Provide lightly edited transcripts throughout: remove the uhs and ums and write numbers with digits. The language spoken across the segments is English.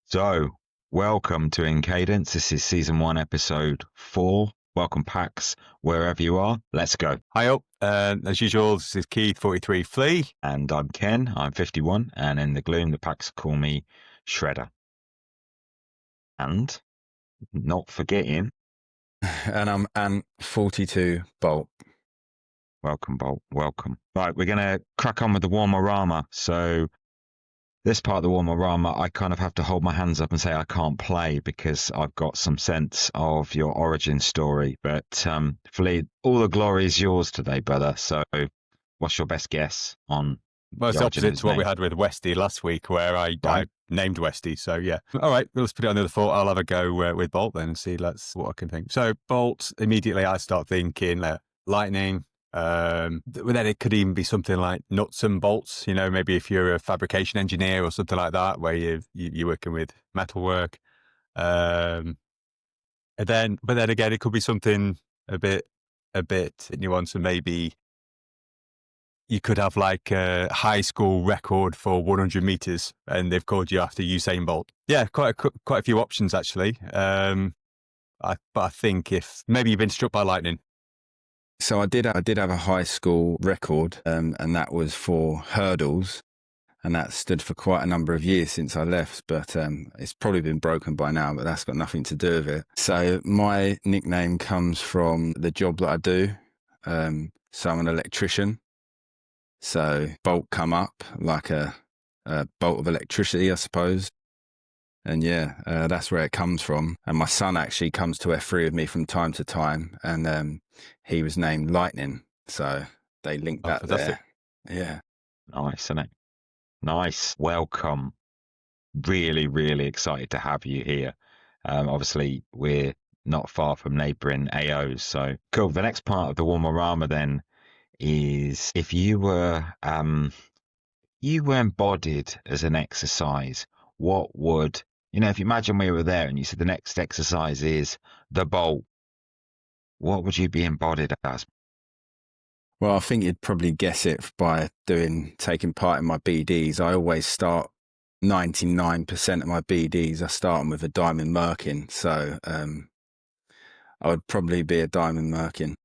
So, welcome to In Cadence. This is season 1, episode 4. Welcome, Pax, wherever you are. Let's go. Hi up. As usual, this is Keith, 43 Flea. And I'm Ken. I'm 51. And in the gloom, the Pax call me Shredder. And, not forgetting... And I'm 42 Bolt. Welcome, Bolt. Welcome. Right, we're going to crack on with the Warmorama. So, this part of the Warmorama, I kind of have to hold my hands up and say I can't play because I've got some sense of your origin story. But Flea, all the glory is yours today, brother. So what's your best guess on... Well, it's opposite to what we had with Westy last week, where I named Westy. So, yeah. All right, let's put it on the other foot. I'll have a go with Bolt then and see what I can think. So, Bolt, immediately I start thinking lightning. Then it could even be something like nuts and bolts, maybe if you're a fabrication engineer or something like that, where you're working with metalwork. But then again, it could be something a bit nuanced, and maybe you could have like a high school record for 100 meters and they've called you after Usain Bolt. Yeah, quite a few options actually. But I think if maybe you've been struck by lightning. So I did have a high school record, and that was for hurdles, and that stood for quite a number of years since I left, but it's probably been broken by now, but that's got nothing to do with it. So my nickname comes from the job that I do. So I'm an electrician. So Bolt come up like a bolt of electricity, I suppose. And yeah, that's where it comes from. And my son actually comes to F3 with me from time to time, and he was named Lightning. So they linked that there. Yeah. Nice, isn't it? Nice. Welcome. Really, really excited to have you here. Obviously, we're not far from neighbouring AOs. So cool. The next part of the Warmorama then is if you were embodied as an exercise, what would... if you imagine we were there and you said the next exercise is the bolt, what would you be embodied as? Well, I think you'd probably guess it by taking part in my BDs. I always start 99% of my BDs. I start them with a diamond merkin. So I would probably be a diamond merkin.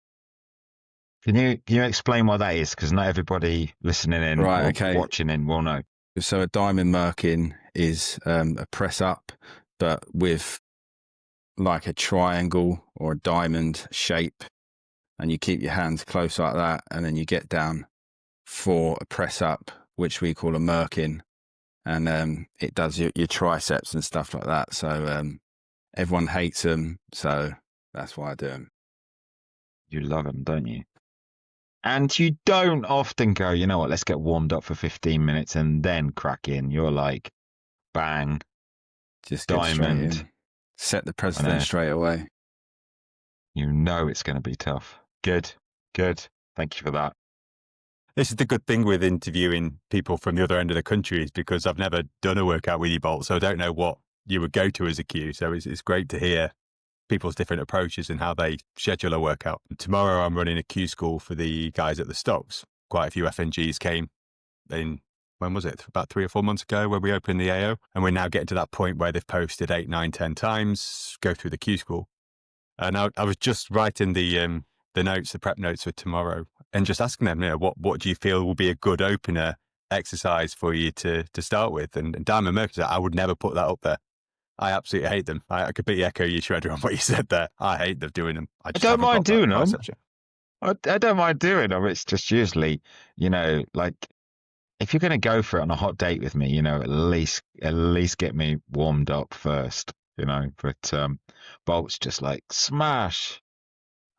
Can you explain what that is? Because not everybody listening in or watching in will know. So a diamond merkin is a press up, but with like a triangle or a diamond shape, and you keep your hands close like that, and then you get down for a press up, which we call a merkin, and it does your triceps and stuff like that. So everyone hates them, so that's why I do them. You love them, don't you? And you don't often go, you know what, let's get warmed up for 15 minutes and then crack in. You're like, bang, just diamond. Set the president straight away. You know it's going to be tough. Good. Thank you for that. This is the good thing with interviewing people from the other end of the country, is because I've never done a workout with you, Bolt, so I don't know what you would go to as a cue. So it's great to hear people's different approaches and how they schedule a workout. Tomorrow I'm running a Q school for the guys at the Stocks. Quite a few FNGs came in, when was it? About 3 or 4 months ago when we opened the AO. And we're now getting to that point where they've posted 8, 9, 10 times, go through the Q school. And I was just writing the notes, the prep notes for tomorrow, and just asking them, what do you feel will be a good opener exercise for you to start with? And Diamond Mercury, I would never put that up there. I absolutely hate them. I completely echo you, Shredder, on what you said there. I hate them doing them. I don't mind doing them. I don't mind doing them. It's just usually, like, if you're going to go for it on a hot date with me, at least get me warmed up first, But Bolt's just like, smash.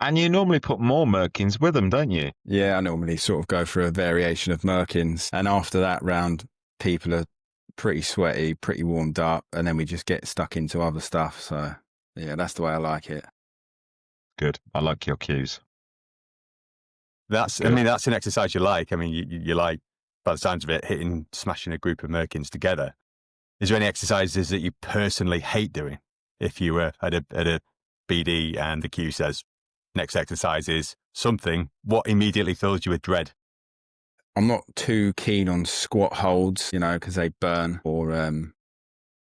And you normally put more merkins with them, don't you? Yeah, I normally sort of go for a variation of merkins. And after that round, people are pretty sweaty, pretty warmed up, and then we just get stuck into other stuff. So yeah, that's the way I like it. Good. I like your cues. That's an exercise you like. I mean, you like, by the sounds of it, smashing a group of merkins together. Is there any exercises that you personally hate doing? If you were at a BD and the cue says, next exercise is something, what immediately fills you with dread? I'm not too keen on squat holds, because they burn, or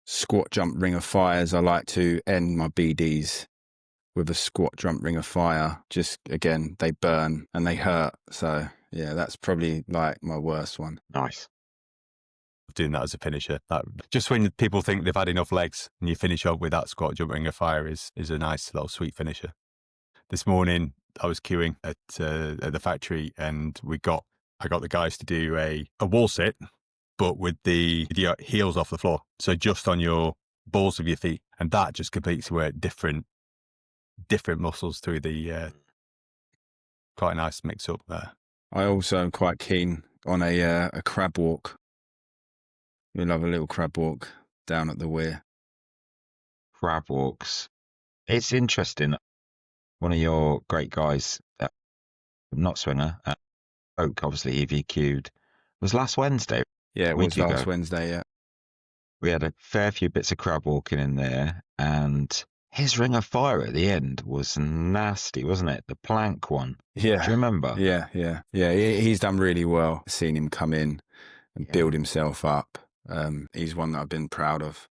squat jump ring of fires. I like to end my BDs with a squat jump ring of fire. Just, again, they burn and they hurt. So yeah, that's probably like my worst one. Nice. Doing that as a finisher. Just when people think they've had enough legs and you finish up with that squat jump ring of fire is a nice little sweet finisher. This morning I was queuing at the factory and I got the guys to do a wall sit, but with the heels off the floor. So just on your balls of your feet. And that just completes work different muscles through the quite a nice mix up there. I also am quite keen on a crab walk. You'll have a little crab walk down at the Weir. Crab walks. It's interesting. One of your great guys, not Swinger, Oak, obviously EVQ'd, was last Wednesday. Yeah, it was last Wednesday, yeah. We had a fair few bits of crab walking in there, and his ring of fire at the end was nasty, wasn't it? The plank one. Yeah. Do you remember? Yeah. He's done really well. Seen him come in and build himself up. He's one that I've been proud of.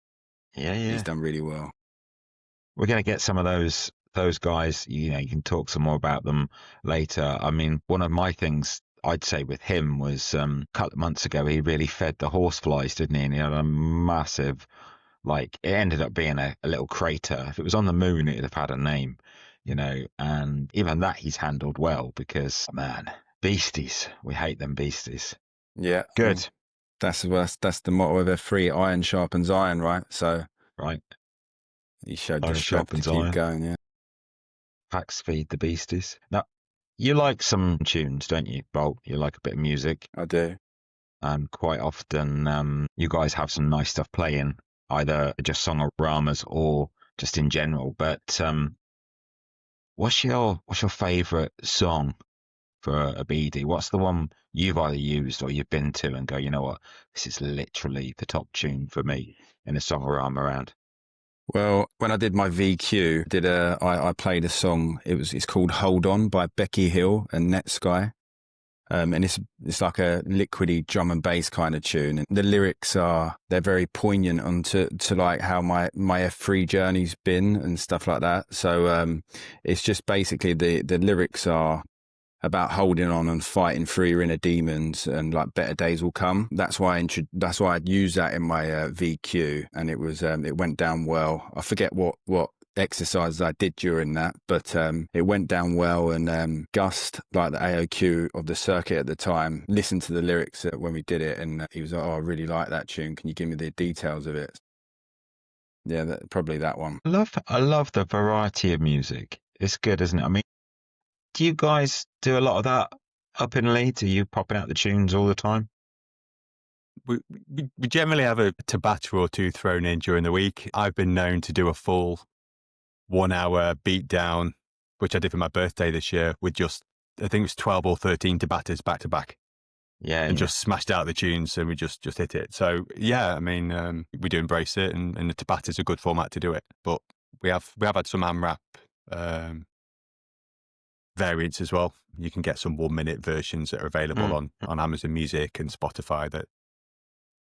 Yeah. He's done really well. We're going to get some of those guys, you can talk some more about them later. I mean, one of my things I'd say with him was a couple of months ago, he really fed the horseflies, didn't he? And he had a massive, it ended up being a little crater. If it was on the moon, it'd have had a name, and even that he's handled well because, man, beasties. We hate them beasties. Yeah. Good. That's the motto of F3, iron sharpens iron, right? So right. He showed the strength to keep going, yeah. Packs feed the beasties. Now, you like some tunes, don't you, Bolt? You like a bit of music. I do. And quite often you guys have some nice stuff playing, either just songoramas or just in general. But what's your favourite song for a BD? What's the one you've either used or you've been to and go, you know what, this is literally the top tune for me in a songorama round? Well, when I did my VQ, I played a song. It's called "Hold On" by Becky Hill and Netsky, and it's like a liquidy drum and bass kind of tune. And the lyrics they're very poignant onto like how my F3 journey's been and stuff like that. So it's just basically the lyrics are about holding on and fighting through your inner demons, and like better days will come. That's why I used that in my VQ, and it went down well. I forget what exercises I did during that, but it went down well. And Gust, like the AOQ of the circuit at the time, listened to the lyrics when we did it, and he was like, "Oh, I really like that tune. Can you give me the details of it?" Yeah, probably that one. I love the variety of music. It's good, isn't it? I mean, do you guys do a lot of that up in Leeds? Are you popping out the tunes all the time? We generally have a tabata or two thrown in during the week. I've been known to do a full 1 hour beat down, which I did for my birthday this year, with just, I think it was 12 or 13 tabatas back to back. Yeah. And just smashed out the tunes and we just hit it. So yeah, I mean, we do embrace it, and the tabata is a good format to do it. But we have had some AMRAP variants as well. You can get some 1 minute versions that are available on Amazon Music and Spotify that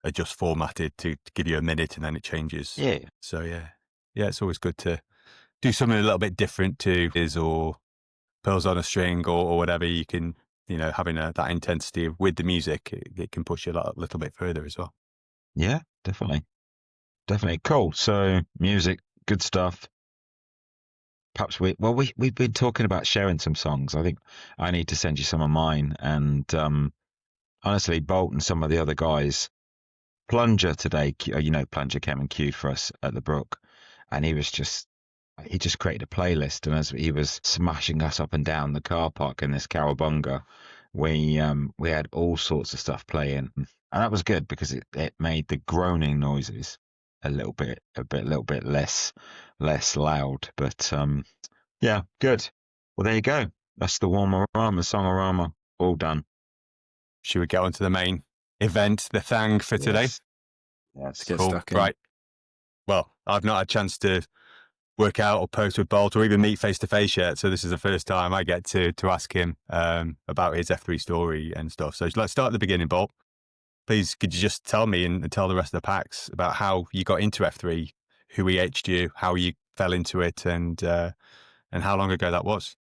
are just formatted to give you a minute and then it changes. Yeah. So yeah, it's always good to do something a little bit different to or Pearls on a String or whatever. You can, having that intensity with the music, it can push you a little bit further as well. Yeah, definitely. Cool. So music, good stuff. Perhaps we've been talking about sharing some songs. I think I need to send you some of mine. And honestly, Bolt and some of the other guys, Plunger today, Plunger came and queued for us at the Brook, and he just created a playlist. And as he was smashing us up and down the car park in this Cowabunga, we had all sorts of stuff playing, and that was good because it made the groaning noises a little bit less loud. But yeah, good. Well, there you go. That's the Warmorama, Songorama, all done. Should we get on to the main event, the thang for today? Yes. Let's get cool. stuck in. Right. Well, I've not had a chance to work out or post with Bolt or even meet face to face yet, so this is the first time I get to ask him about his F3 story and stuff. So let's start at the beginning, Bolt. Please, could you just tell me and tell the rest of the packs about how you got into F3, who EH'd you, how you fell into it, and how long ago that was?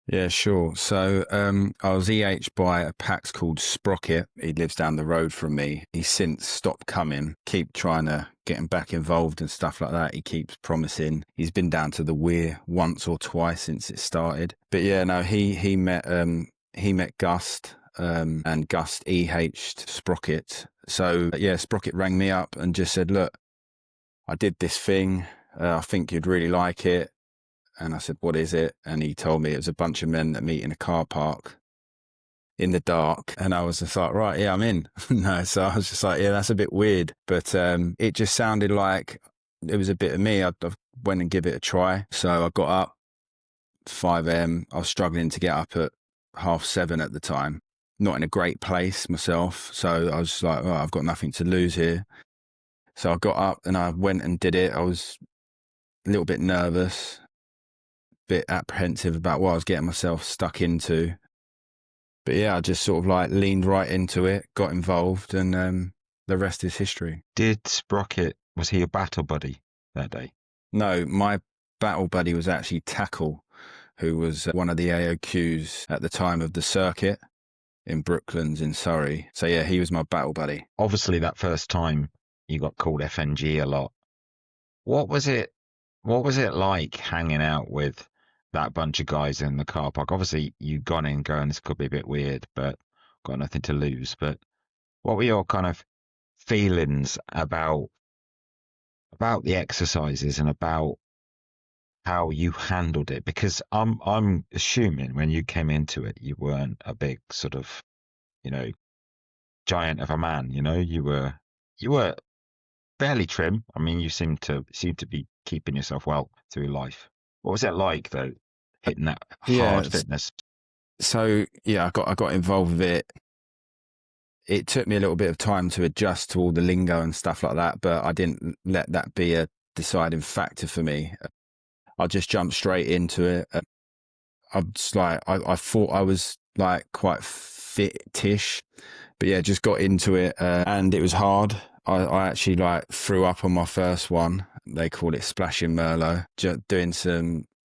Yeah, sure. So I was EH by a PAX called Sprocket. He lives down the road from me. He's since stopped coming. Keep trying to get him back involved and stuff like that. He keeps promising. He's been down to the Weir once or twice since it started. But yeah, no, he met Gust, and Gust EH'd Sprocket. So yeah, Sprocket rang me up and just said, look, I did this thing. I think you'd really like it. And I said, what is it? And he told me it was a bunch of men that meet in a car park in the dark. And I was just like, right, yeah, I'm in. No, so I was just like, yeah, that's a bit weird. But it just sounded like it was a bit of me. I went and give it a try. So I got up 5 a.m. I was struggling to get up at 7:30 at the time. Not in a great place myself. So I was just like, oh, I've got nothing to lose here. So I got up and I went and did it. I was a little bit nervous, bit apprehensive about what I was getting myself stuck into. But yeah, I just sort of like leaned right into it, got involved, and the rest is history. Did Sprocket, was he a battle buddy that day? No, my battle buddy was actually Tackle, who was one of the AOQs at the time of the circuit in Brooklands in Surrey. So yeah, he was my battle buddy. Obviously, that first time you got called FNG a lot. What was it like hanging out with that bunch of guys in the car park? Obviously, you'd gone in going, this could be a bit weird, but got nothing to lose. But what were your kind of feelings about the exercises and about how you handled it? Because I'm assuming when you came into it, you weren't a big sort of, giant of a man. You were fairly trim. I mean, you seem to be keeping yourself well through life. What was it like though, hitting that hard fitness? So yeah, I got involved with it. It took me a little bit of time to adjust to all the lingo and stuff like that, but I didn't let that be a deciding factor for me. I just jumped straight into it. I thought I was like quite fit-ish, but yeah, just got into it, and it was hard. I actually like threw up on my first one. They call it splashing Merlot.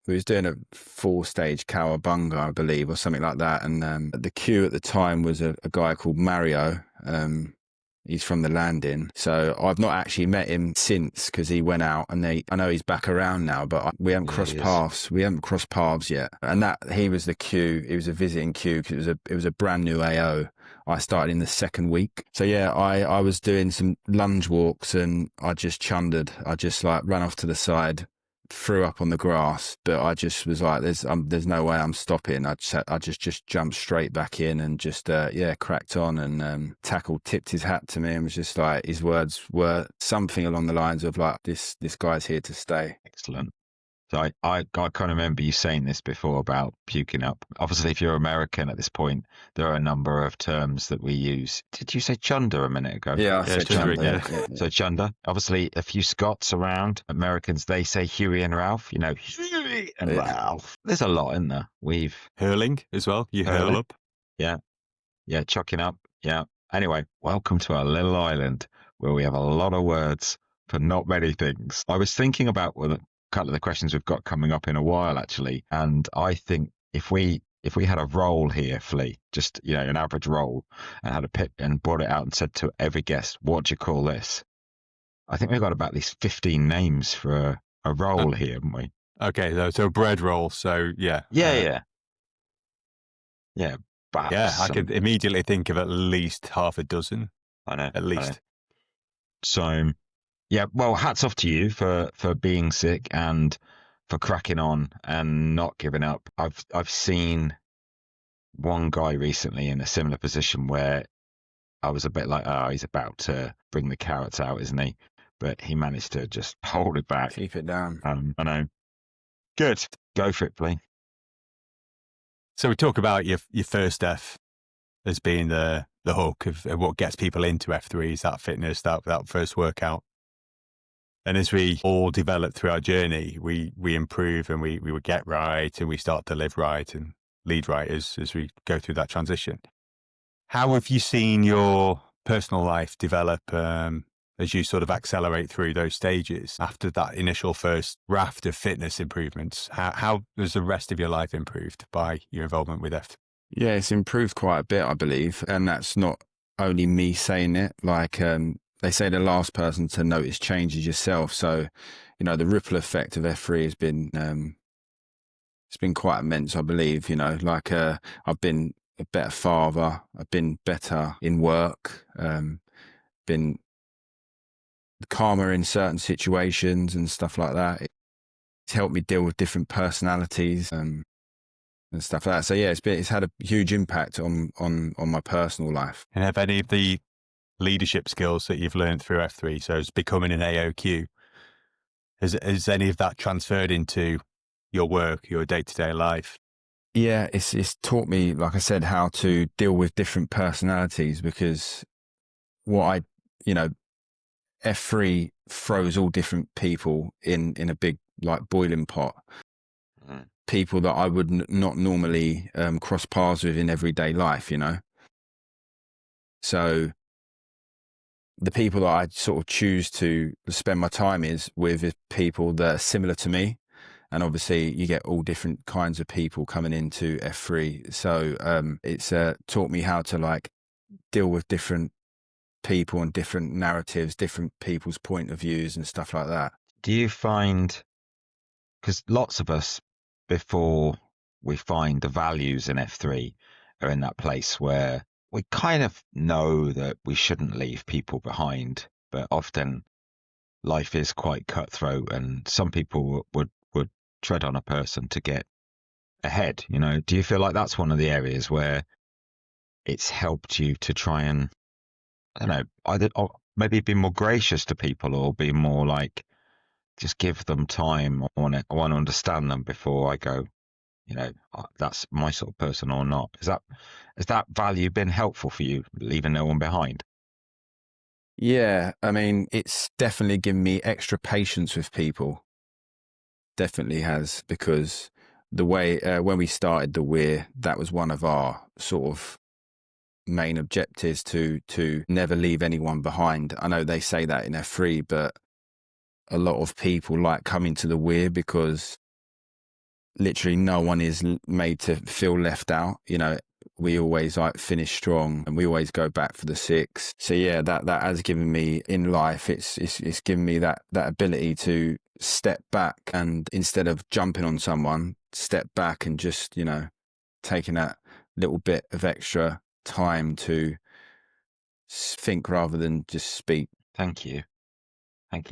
We was doing a 4-stage cowabunga, I believe, or something like that. And the queue at the time was a guy called Mario. He's from the Landing. So I've not actually met him since because he went out, and I know he's back around now, but we haven't crossed paths. We haven't crossed paths yet. And he was the queue. He was a visiting queue because it was a brand new AO. I started in the second week. So yeah, I was doing some lunge walks and I just chundered. I just like ran off to the side, threw up on the grass, but I just was like, there's no way I'm stopping. I just jumped straight back in and just cracked on. And Tackle tipped his hat to me and was just like, his words were something along the lines of like, this guy's here to stay. Excellent. So I kind of remember you saying this before about puking up. Obviously, if you're American at this point, there are a number of terms that we use. Did you say chunder a minute ago? Yeah, I said chunder. Yeah. So chunder. Obviously, a few Scots around. Americans, they say Huey and Ralph. Huey and Ralph. There's a lot in there. Hurling as well. You hurl up. Yeah. Yeah, chucking up. Yeah. Anyway, welcome to our little island where we have a lot of words for not many things. I was thinking about a couple of the questions we've got coming up in a while, actually. And I think if we had a roll here, Flea, just, an average roll, and had a pip and brought it out and said to every guest, what do you call this? I think we've got about at least 15 names for a roll here, haven't we? Okay, so a bread roll. So yeah. Yeah. I could immediately think of at least half a dozen. I know. At least. I know. So, yeah, well, hats off to you for being sick and for cracking on and not giving up. I've seen one guy recently in a similar position where I was a bit like, oh, he's about to bring the carrots out, isn't he? But he managed to just hold it back. Keep it down. I know. Good. Go for it, Flea. So we talk about your first F as being the hook of what gets people into F3 is that fitness, that first workout. And as we all develop through our journey, we improve and we would get right and we start to live right and lead right as we go through that transition. How have you seen your personal life develop as you sort of accelerate through those stages after that initial first raft of fitness improvements? How has the rest of your life improved by your involvement with F3? Yeah, it's improved quite a bit, I believe. And that's not only me saying it. Like they say the last person to notice change is yourself. So, the ripple effect of F3 has been, it's been quite immense, I believe. Like I've been a better father. I've been better in work, been calmer in certain situations and stuff like that. It's helped me deal with different personalities and stuff like that. So yeah, it's had a huge impact on my personal life. And have any of the leadership skills that you've learned through F3, so it's becoming an AOQ, has any of that transferred into your work, your day-to-day life? Yeah, it's taught me, like I said, how to deal with different personalities, because F3 throws all different people in a big like boiling pot. People that I would not normally cross paths with in everyday life, So the people that I sort of choose to spend my time with is people that are similar to me. And obviously you get all different kinds of people coming into F3. So it's taught me how to like deal with different people and different narratives, different people's point of views and stuff like that. Do you find, because lots of us, before we find the values in F3, are in that place where we kind of know that we shouldn't leave people behind, but often life is quite cutthroat and some people would tread on a person to get ahead. Do you feel like that's one of the areas where it's helped you to try and, I don't know, either maybe be more gracious to people or be more like, just give them time. I want to understand them before I go, that's my sort of person or not. Has that value been helpful for you, leaving no one behind? Yeah, I mean, it's definitely given me extra patience with people. Definitely has, because the way when we started the Weir, that was one of our sort of main objectives to never leave anyone behind. I know they say that in F3, but a lot of people like coming to the Weir because literally no one is made to feel left out. We always like finish strong and we always go back for the 6. So yeah, that has given me in life, it's given me that ability to step back and instead of jumping on someone, step back and just, taking that little bit of extra time to think rather than just speak. Thank you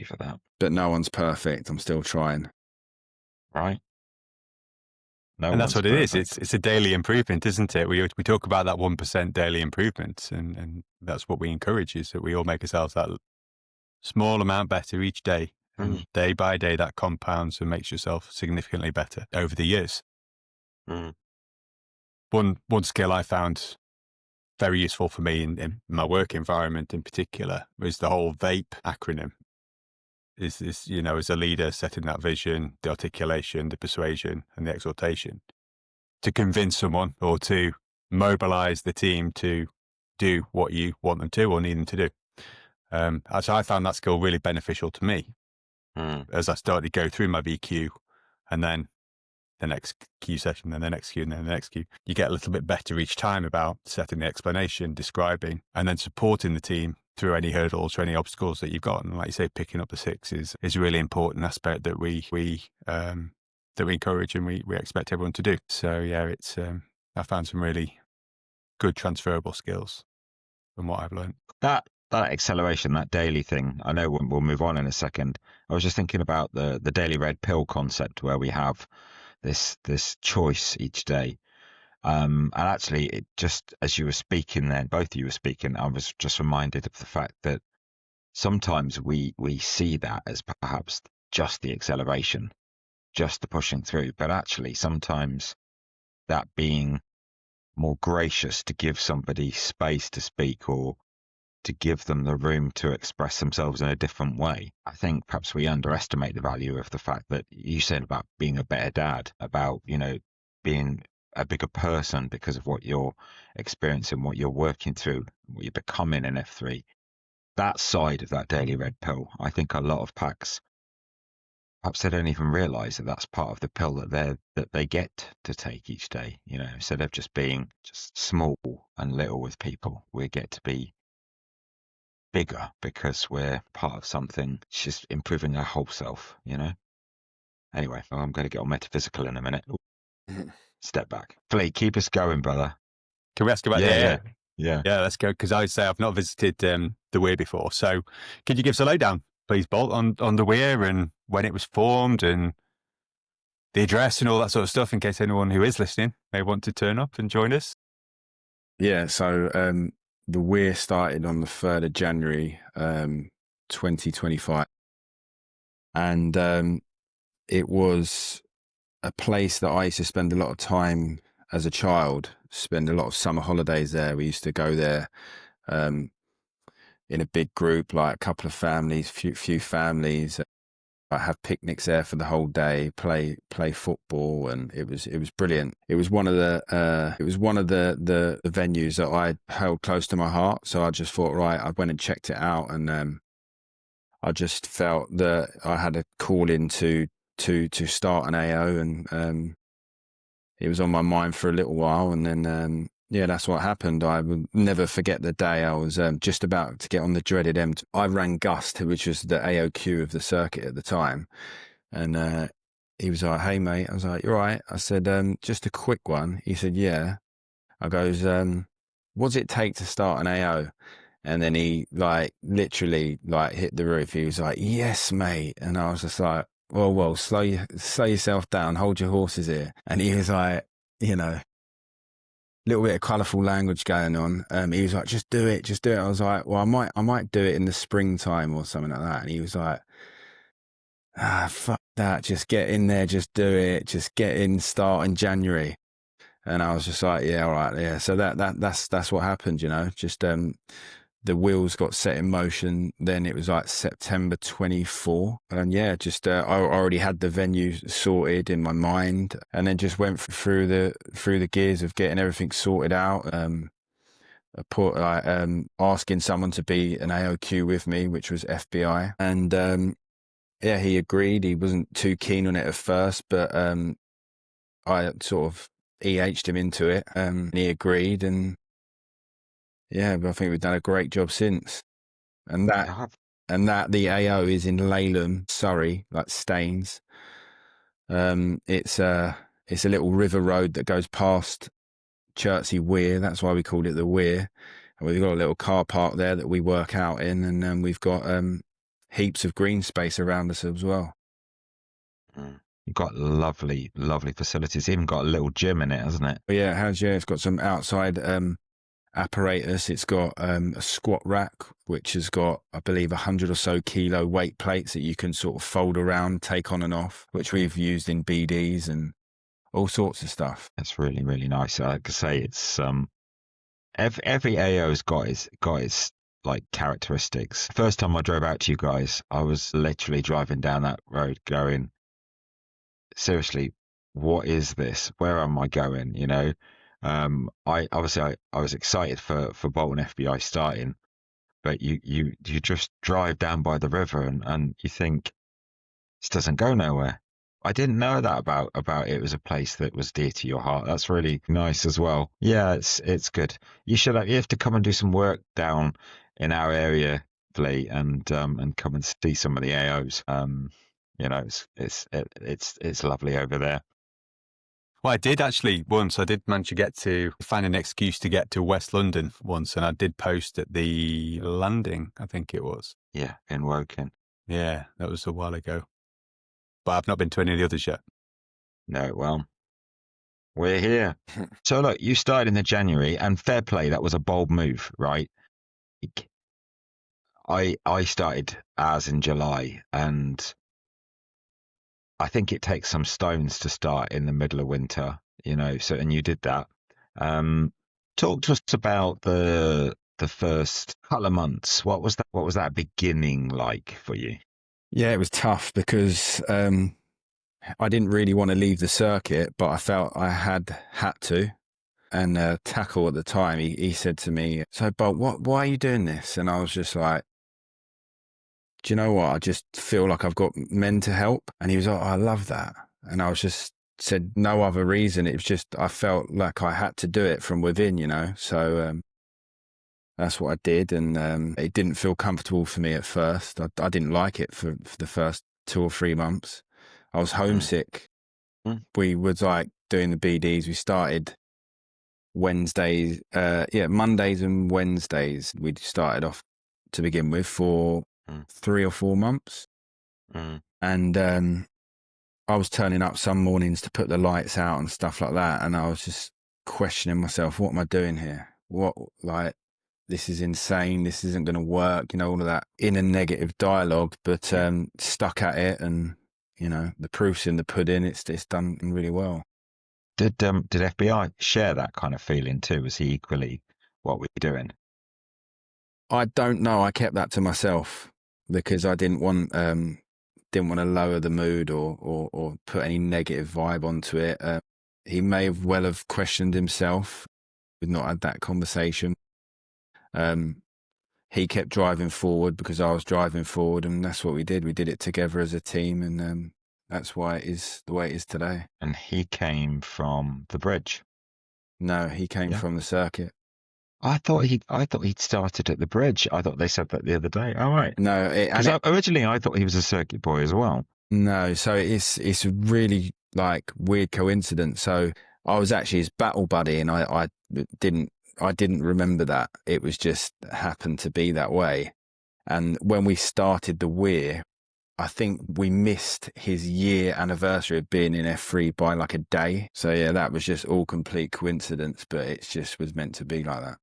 for that. But no one's perfect. I'm still trying. Right. And that's what it is. It's a daily improvement, isn't it? We talk about that 1% daily improvement, and that's what we encourage, is that we all make ourselves that small amount better each day. And day by day, that compounds and makes yourself significantly better over the years. One skill I found very useful for me in my work environment in particular is the whole VAPE acronym. Is as a leader, setting that vision, the articulation, the persuasion, and the exhortation to convince someone or to mobilize the team to do what you want them to or need them to do. So I found that skill really beneficial to me as I started to go through my VQ, and then the next Q session, then the next Q, and then the next Q. You get a little bit better each time about setting the explanation, describing, and then supporting the team through any hurdles or any obstacles that you've got. And like you say, picking up the 6 is a really important aspect that we encourage and we expect everyone to do. So yeah, it's I found some really good transferable skills from what I've learned. That acceleration, that daily thing, I know we'll move on in a second. I was just thinking about the daily red pill concept, where we have this choice each day. And actually, it just, as you were speaking then, both of you were speaking, I was just reminded of the fact that sometimes we see that as perhaps just the acceleration, just the pushing through, but actually sometimes that being more gracious to give somebody space to speak or to give them the room to express themselves in a different way. I think perhaps we underestimate the value of the fact that you said about being a better dad, about, being a bigger person because of what you're experiencing, what you're working through, what you're becoming in F3. That side of that daily red pill, I think a lot of packs, perhaps they don't even realise that that's part of the pill that they get to take each day. You know, instead of just being just small and little with people, we get to be bigger because we're part of something. It's just improving our whole self, you know. Anyway, I'm going to get on metaphysical in a minute. Step back. Flea, keep us going, brother. Can we ask about Yeah. Yeah, let's go. Because I say I've not visited the Weir before. So could you give us a lowdown, please, Bolt, on the Weir and when it was formed and the address and all that sort of stuff, in case anyone who is listening may want to turn up and join us? Yeah, so the Weir started on the 3rd of January 2025. And it was a place that I used to spend a lot of time as a child, spend a lot of summer holidays there. We used to go there in a big group, like a couple of families, few families. I have picnics there for the whole day, play football, and it was brilliant. It was one of the venues that I held close to my heart. So I just thought, right, I went and checked it out, and I just felt that I had a call in to start an AO, and it was on my mind for a little while, and then yeah, that's what happened. I will never forget the day I was just about to get on the dreaded M. I rang Gust, which was the AOQ of the circuit at the time, and he was like, "Hey mate," I was like, "You're right." I said, "Just a quick one." He said, "Yeah." I goes, "What does it take to start an AO?" And then he literally hit the roof. He was like, "Yes, mate." And I was just like, "Well, slow yourself down, hold your horses here." And he was like, you know, little bit of colourful language going on. He was like, just do it. I was like, well, I might do it in the springtime or something like that. And he was like, fuck that. Just get in there. Just do it. Just get in, start in January. And I was just like, yeah, all right. Yeah. So that's what happened, you know, just, the wheels got set in motion. Then it was like September 24. And yeah, just I already had the venue sorted in my mind, and then just went through the gears of getting everything sorted out. Asking someone to be an AOQ with me, which was FBI. And yeah, he agreed. He wasn't too keen on it at first, but I sort of EH'd him into it, and he agreed. And yeah, but I think we've done a great job since. And that the AO is in Laleham, Surrey, like Staines. It's a little river road that goes past Chertsey Weir. That's why we called it the Weir. And we've got a little car park there that we work out in, and then we've got heaps of green space around us as well. You've got lovely facilities. Even got a little gym in it, hasn't it? But yeah, it has. Yeah, it's got some outside apparatus. It's got a squat rack, which has got, I believe, 100 or so kilo weight plates that you can sort of fold around, take on and off, which we've used in BDs and all sorts of stuff. That's really, really nice. Like I say, it's every AO's got its like characteristics. First time I drove out to you guys, I was literally driving down that road going, seriously, what is this? Where am I going? You know, I was excited for Bolton FBI starting, but you just drive down by the river and you think this doesn't go nowhere. I didn't know that about it was a place that was dear to your heart. That's really nice as well. Yeah, it's good. You have to come and do some work down in our area, Flea, and come and see some of the AOs. You know, it's lovely over there. Well, I did actually once. I did manage to find an excuse to get to West London once, and I did post at the landing, I think it was. Yeah, in Woking. Yeah, that was a while ago. But I've not been to any of the others yet. No, well, we're here. So look, you started in the January, and fair play, that was a bold move, right? I started as in July, and I think it takes some stones to start in the middle of winter, you know. So, and you did that. Talk to us about the first couple of months. What was that beginning like for you? Yeah, it was tough because I didn't really want to leave the circuit, but I felt I had to. And Tackle at the time, he said to me, "So, Bolt, why are you doing this?" And I was just like, "Do you know what? I just feel like I've got men to help." And he was like, "I love that." And I was just said no other reason. It was just I felt like I had to do it from within, you know. So that's what I did, and it didn't feel comfortable for me at first. I didn't like it for the first 2 or 3 months. I was homesick. We was like doing the BDs. We started Wednesdays, Mondays and Wednesdays. We started off to begin with for 3 or 4 months, and I was turning up some mornings to put the lights out and stuff like that, and I was just questioning myself, what am I doing here? This is insane. This isn't going to work. You know, all of that inner negative dialogue, but stuck at it, and you know, the proof's in the pudding. It's done really well. Did FBI share that kind of feeling too? Was he equally what we're doing? I don't know. I kept that to myself because I didn't want to lower the mood or put any negative vibe onto it. He may have questioned himself. We've not had that conversation. He kept driving forward because I was driving forward, and that's what we did. We did it together as a team, and that's why it is the way it is today. And he came from the bridge. No, he came from the circuit. I thought he'd started at the bridge. I thought they said that the other day. Oh, right. No, originally I thought he was a circuit boy as well. No, so it's a really like weird coincidence. So I was actually his battle buddy, and I didn't remember that. It was just happened to be that way. And when we started the Weir, I think we missed his year anniversary of being in F3 by like a day. So yeah, that was just all complete coincidence, but it just was meant to be like that.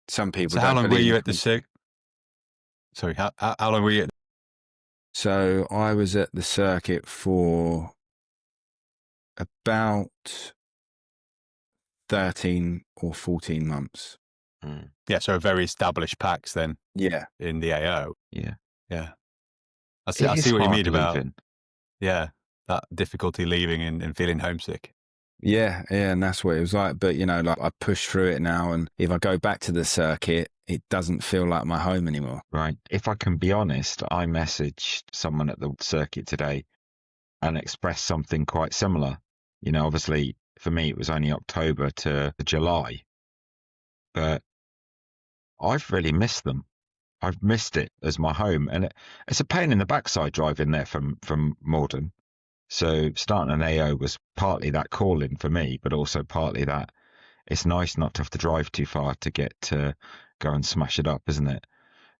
Some people. So how long were you at the circuit? Sorry, how long were you at? So I was at the circuit for about 13 or 14 months. Yeah, so very established packs then. Yeah. In the AO. Yeah. Yeah. I see what you mean about leaving. Yeah, that difficulty leaving and feeling homesick. Yeah, and that's what it was like. But, you know, like I push through it now, and if I go back to the circuit, it doesn't feel like my home anymore. Right. If I can be honest, I messaged someone at the circuit today and expressed something quite similar. You know, obviously for me, it was only October to July, but I've really missed them. I've missed it as my home, and it's a pain in the backside driving there from Morden. So starting an AO was partly that calling for me, but also partly that it's nice not to have to drive too far to get to go and smash it up, isn't it?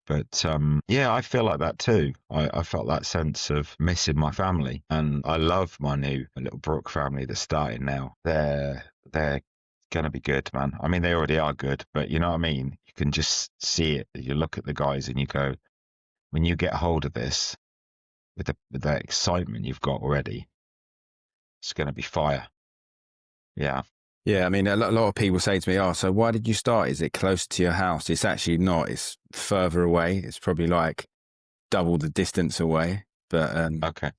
But yeah, I feel like that too. I felt that sense of missing my family, and I love my new little Brook family that's starting now. They're gonna be good, man. I mean, they already are good, but you know what I mean? You can just see it. You look at the guys and you go, when you get hold of this with the excitement you've got already, it's gonna be fire. Yeah. Yeah, I mean, a lot of people say to me, "Oh, so why did you start? Is it close to your house?" It's actually not. It's further away. It's probably like double the distance away. But okay.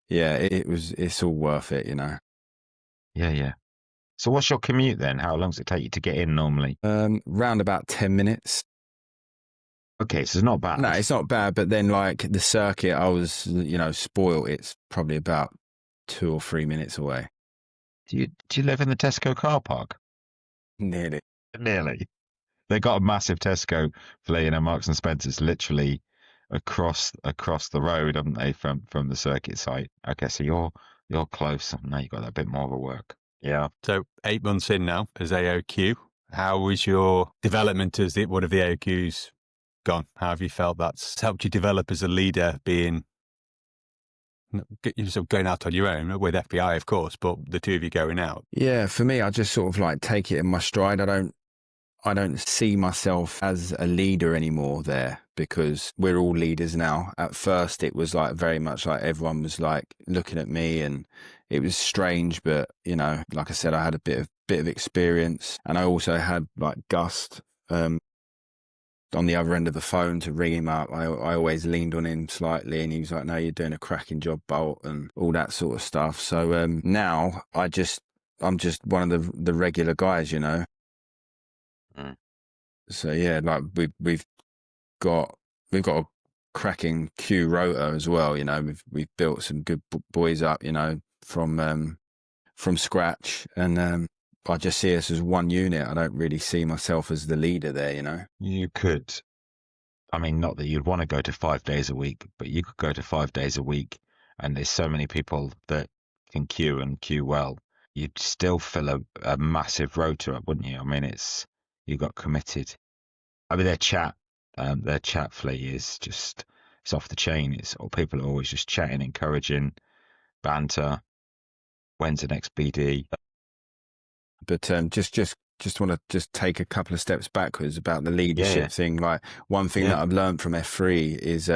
Yeah, it's all worth it, you know. Yeah. So what's your commute then? How long does it take you to get in normally? Round about 10 minutes. Okay, so it's not bad. No, it's not bad. But then, like the circuit, I was, you know, spoiled. It's probably about 2 or 3 minutes away. Do you live in the Tesco car park? Nearly. They got a massive Tesco, Flea, and a Marks and Spencer's literally across the road, haven't they, from the circuit site? Okay, so you're close. Now you've got that bit more of a work. Yeah. So 8 months in now as AOQ. How was your development as one of the AOQs gone? How have you felt that's helped you develop as a leader, being you're sort of going out on your own with FBI, of course, but the two of you going out? Yeah, for me, I just sort of like take it in my stride. I don't see myself as a leader anymore there, because we're all leaders now. At first, it was like very much like everyone was like looking at me, and it was strange. But you know, like I said, I had a bit of experience, and I also had like Gust on the other end of the phone to ring him up. I always leaned on him slightly, and he was like, "No, you're doing a cracking job, Bolt," and all that sort of stuff. So now I'm just one of the regular guys, you know. Mm. So yeah, like we've got a cracking Q rotor as well. You know, we've built some good boys up, you know, from scratch, and I just see us as one unit. I don't really see myself as the leader there, you know. You could, I mean, not that you'd want to go to 5 days a week, but you could go to 5 days a week, and there's so many people that can queue and queue well. You'd still fill a massive rotor up, wouldn't you? I mean, you got committed. I mean, their chat Flea is just, it's off the chain. People are always just chatting, encouraging, banter. When's the next BD? But just want to just take a couple of steps backwards about the leadership thing. Like, one thing that I've learned from F3 is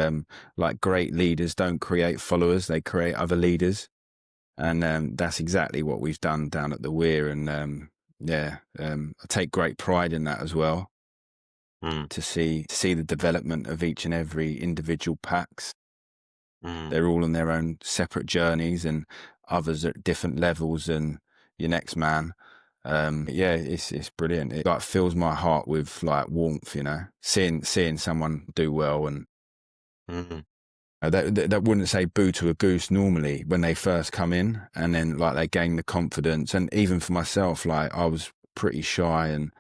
like, great leaders don't create followers, they create other leaders. And that's exactly what we've done down at the Weir. And I take great pride in that as well. To see the development of each and every individual packs. They're all on their own separate journeys, and others at different levels than your next man. It's brilliant. It like fills my heart with like warmth, you know, seeing someone do well. And that wouldn't say boo to a goose normally when they first come in, and then like they gain the confidence. And even for myself, like, I was pretty shy, and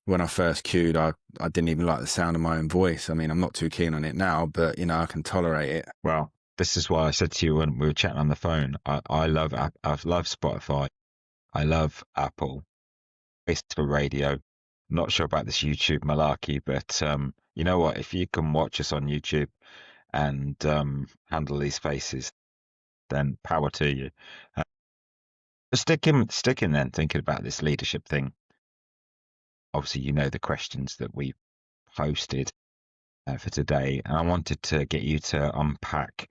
when I first queued, I didn't even like the sound of my own voice. I mean, I'm not too keen on it now, but, you know, I can tolerate it. Well, this is why I said to you when we were chatting on the phone, I love Spotify. I love Apple. It's for radio. Not sure about this YouTube malarkey, but you know what? If you can watch us on YouTube and handle these faces, then power to you. Sticking then, thinking about this leadership thing. Obviously, you know the questions that we posted for today, and I wanted to get you to unpack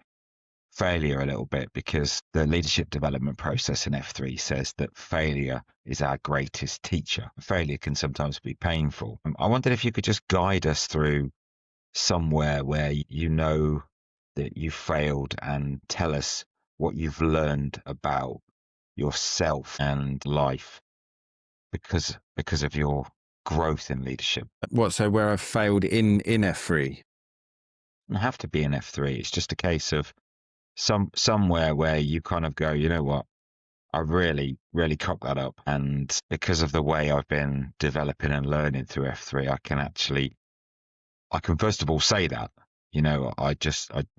failure a little bit, because the leadership development process in F3 says that failure is our greatest teacher. Failure can sometimes be painful. I wondered if you could just guide us through somewhere where you know that you failed, and tell us what you've learned about yourself and life because of your growth in leadership. What, so where I failed in F3? Doesn't have to be in F3. It's just a case of somewhere where you kind of go, you know what, I really, really cocked that up. And because of the way I've been developing and learning through F3, I can first of all say that, you know, I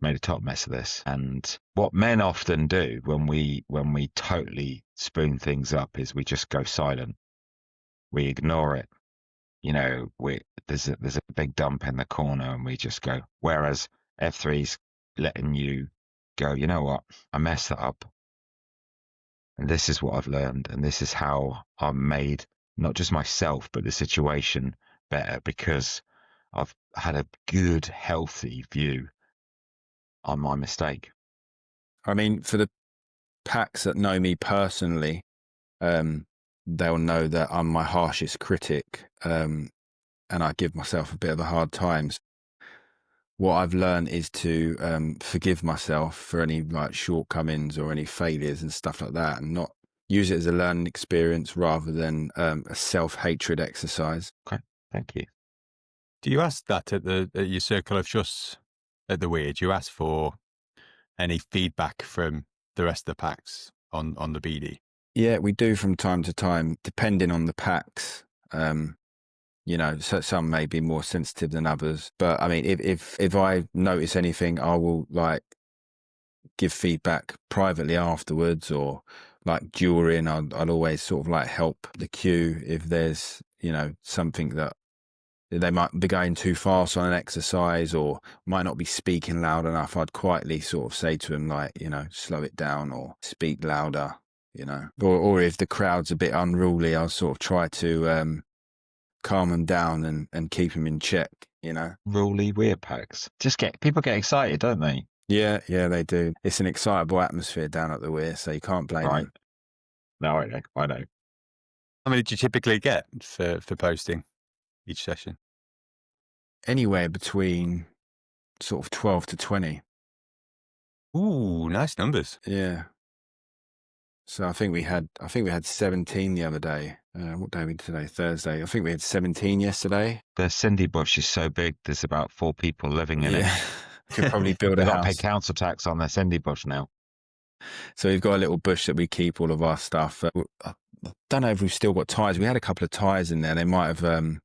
made a top mess of this. And what men often do when we totally spoon things up is we just go silent. We ignore it. You know, there's a big dump in the corner, and we just go. Whereas F3's letting you go, you know what, I messed that up. And this is what I've learned. And this is how I've made not just myself, but the situation better, because I've had a good, healthy view on my mistake. I mean, for the packs that know me personally, they'll know that I'm my harshest critic, and I give myself a bit of a hard time. What I've learned is to forgive myself for any like shortcomings or any failures and stuff like that, and not use it as a learning experience rather than a self-hatred exercise. Okay, thank you. Do you ask that at your circle of trust at the Weir? Do you ask for any feedback from the rest of the packs on the BD? Yeah, we do from time to time, depending on the packs. You know, so some may be more sensitive than others. But I mean, if I notice anything, I will like give feedback privately afterwards, or like during. I'll always sort of like help the queue if there's, you know, something that they might be going too fast on an exercise, or might not be speaking loud enough. I'd quietly sort of say to them, like, you know, slow it down or speak louder, you know. Or if the crowd's a bit unruly, I'll sort of try to calm them down and keep them in check, you know. Ruly Weir packs. People get excited, don't they? Yeah, they do. It's an excitable atmosphere down at the Weir, so you can't blame them. No, I know. How many did you typically get for posting each session? anywhere between sort of 12 to 20. Ooh, nice numbers. Yeah. So I think we had 17 the other day. What day are we today? Thursday. I think we had 17 yesterday. The Cindy bush is so big. There's about 4 people living in it. Could probably build a They've got to pay house. council tax on their Cindy bush now. So we've got a little bush that we keep all of our stuff. I don't know if we've still got tyres. We had a couple of tyres in there. They might have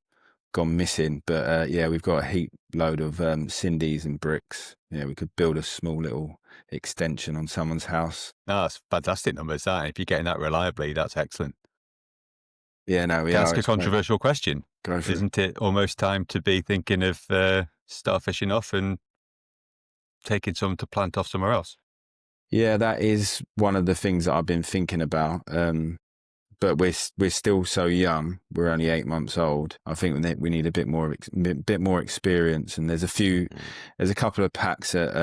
gone missing. But yeah, we've got a heap load of Cindy's and bricks. Yeah, we could build a small little extension on someone's house. No, that's fantastic numbers. That if you're getting that reliably, that's excellent. Yeah, no, we Can I are. ask a controversial question? Go for it. Isn't it almost time to be thinking of starfishing off and taking some to plant off somewhere else? Yeah, that is one of the things that I've been thinking about. But we're still so young. We're only 8 months old. I think we need a bit more experience. And there's a couple of packs that,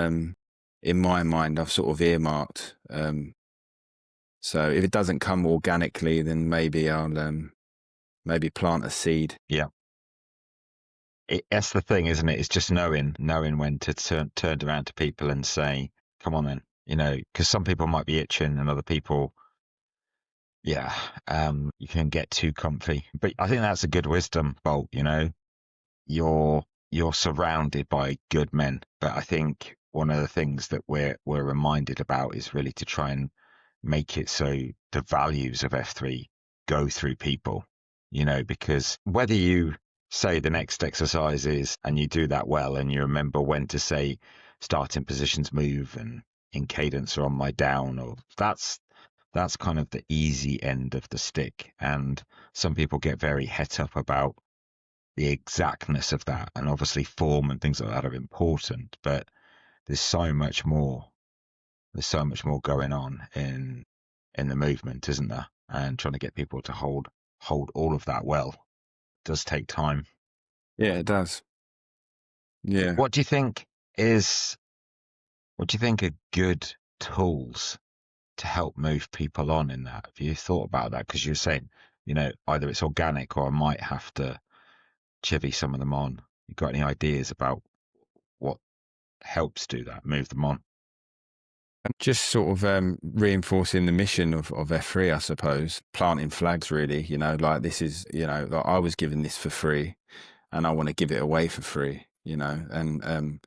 in my mind, I've sort of earmarked. So if it doesn't come organically, then maybe I'll maybe plant a seed. Yeah. That's the thing, isn't it? It's just knowing when to turn around to people and say, come on then, because some people might be itching and other people, you can get too comfy. But I think that's a good wisdom, Bolt, you're surrounded by good men. But I think one of the things that we're reminded about is really to try and make it so the values of F3 go through people, because whether you say the next exercise is, and you do that well, and you remember when to say starting positions move and in cadence or on my down, or that's kind of the easy end of the stick. And some people get very het up about the exactness of that. And obviously form and things like that are important, but there's so much more going on in the movement, isn't there? And trying to get people to hold all of that well does take time. Yeah, it does. Yeah. What do you think are good tools to help move people on in that? Have you thought about that? Because you're saying, either it's organic or I might have to chivvy some of them on. You got any ideas about what helps do that, move them on? Just sort of reinforcing the mission of F3, I suppose. Planting flags, really. Like this is, like I was given this for free, and I want to give it away for free. And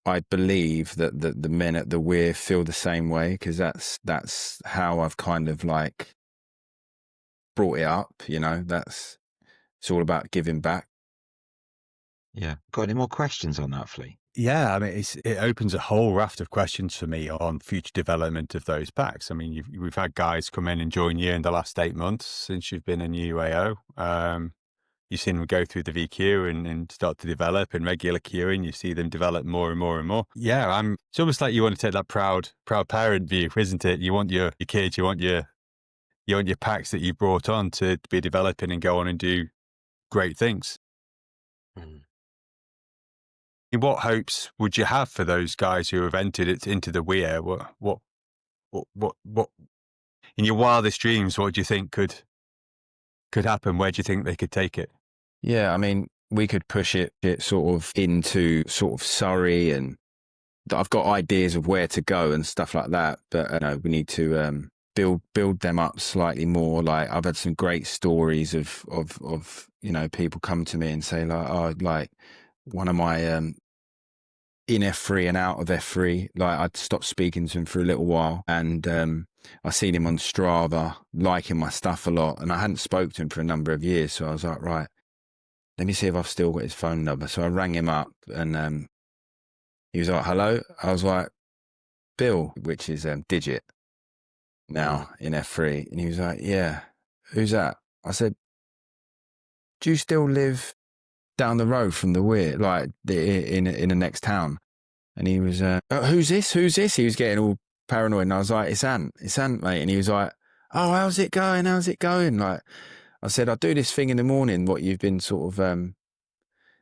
I believe that the men at the Weir feel the same way, because that's how I've kind of like brought it up. It's all about giving back. Yeah. Got any more questions on that, Flea? Yeah, I mean, it opens a whole raft of questions for me on future development of those packs. I mean, we've had guys come in and join you in the last 8 months since you've been a new AO. You've seen them go through the VQ and start to develop in regular queuing. You see them develop more and more and more. Yeah, it's almost like you want to take that proud parent view, isn't it? You want your kids, you want your packs that you brought on to be developing and go on and do great things. Mm. What hopes would you have for those guys who have entered it into the Weir? What in your wildest dreams, what do you think could happen? Where do you think they could take it? Yeah, I mean, we could push it sort of into sort of Surrey, and I've got ideas of where to go and stuff like that. But we need to build them up slightly more. Like I've had some great stories of people come to me and say like, oh, like one of my in F3 and out of F3, like I'd stopped speaking to him for a little while, and I seen him on Strava liking my stuff a lot, and I hadn't spoken to him for a number of years. So I was like, right, let me see if I've still got his phone number. So I rang him up, and he was like, hello. I was like, Bill, which is Digit now in F3. And he was like, yeah, who's that? I said, do you still live down the road from the Weir, like in the next town? And he was, who's this? He was getting all paranoid. And I was like, it's Ant, mate. And he was like, oh, how's it going? Like, I said, I do this thing in the morning, what you've been sort of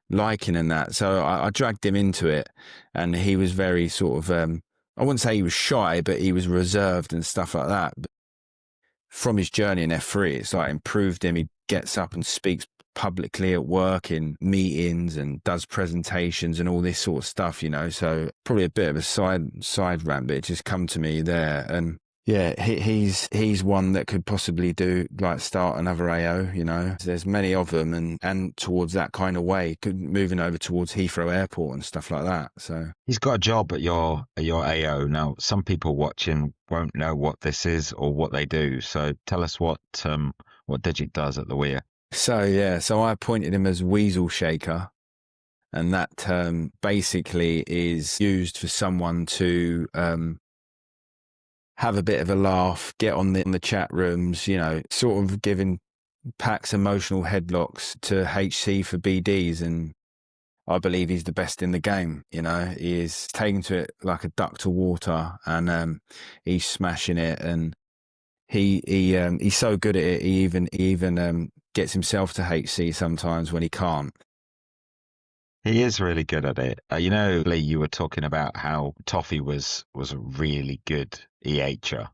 liking and that. So I dragged him into it, and he was very sort of, I wouldn't say he was shy, but he was reserved and stuff like that. But from his journey in F3, it's like improved him. He gets up and speaks publicly at work in meetings and does presentations and all this sort of stuff, you know. So probably a bit of a side rant, but it just come to me there. And yeah, he's one that could possibly start another AO, you know. There's many of them, and towards that kind of way, moving over towards Heathrow Airport and stuff like that. So he's got a job at your AO now. Some people watching won't know what this is or what they do. So tell us what Digit does at the Weir. So I appointed him as Weasel Shaker, and that term basically is used for someone to have a bit of a laugh, get on the chat rooms, you know, sort of giving packs emotional headlocks to HC for BDs. And I believe he's the best in the game. You know, he is taking to it like a duck to water, and he's smashing it. And he's so good at it. He even gets himself to HC sometimes when he can't. He is really good at it. You know, Lee, you were talking about how Toffee was a really good EH'er.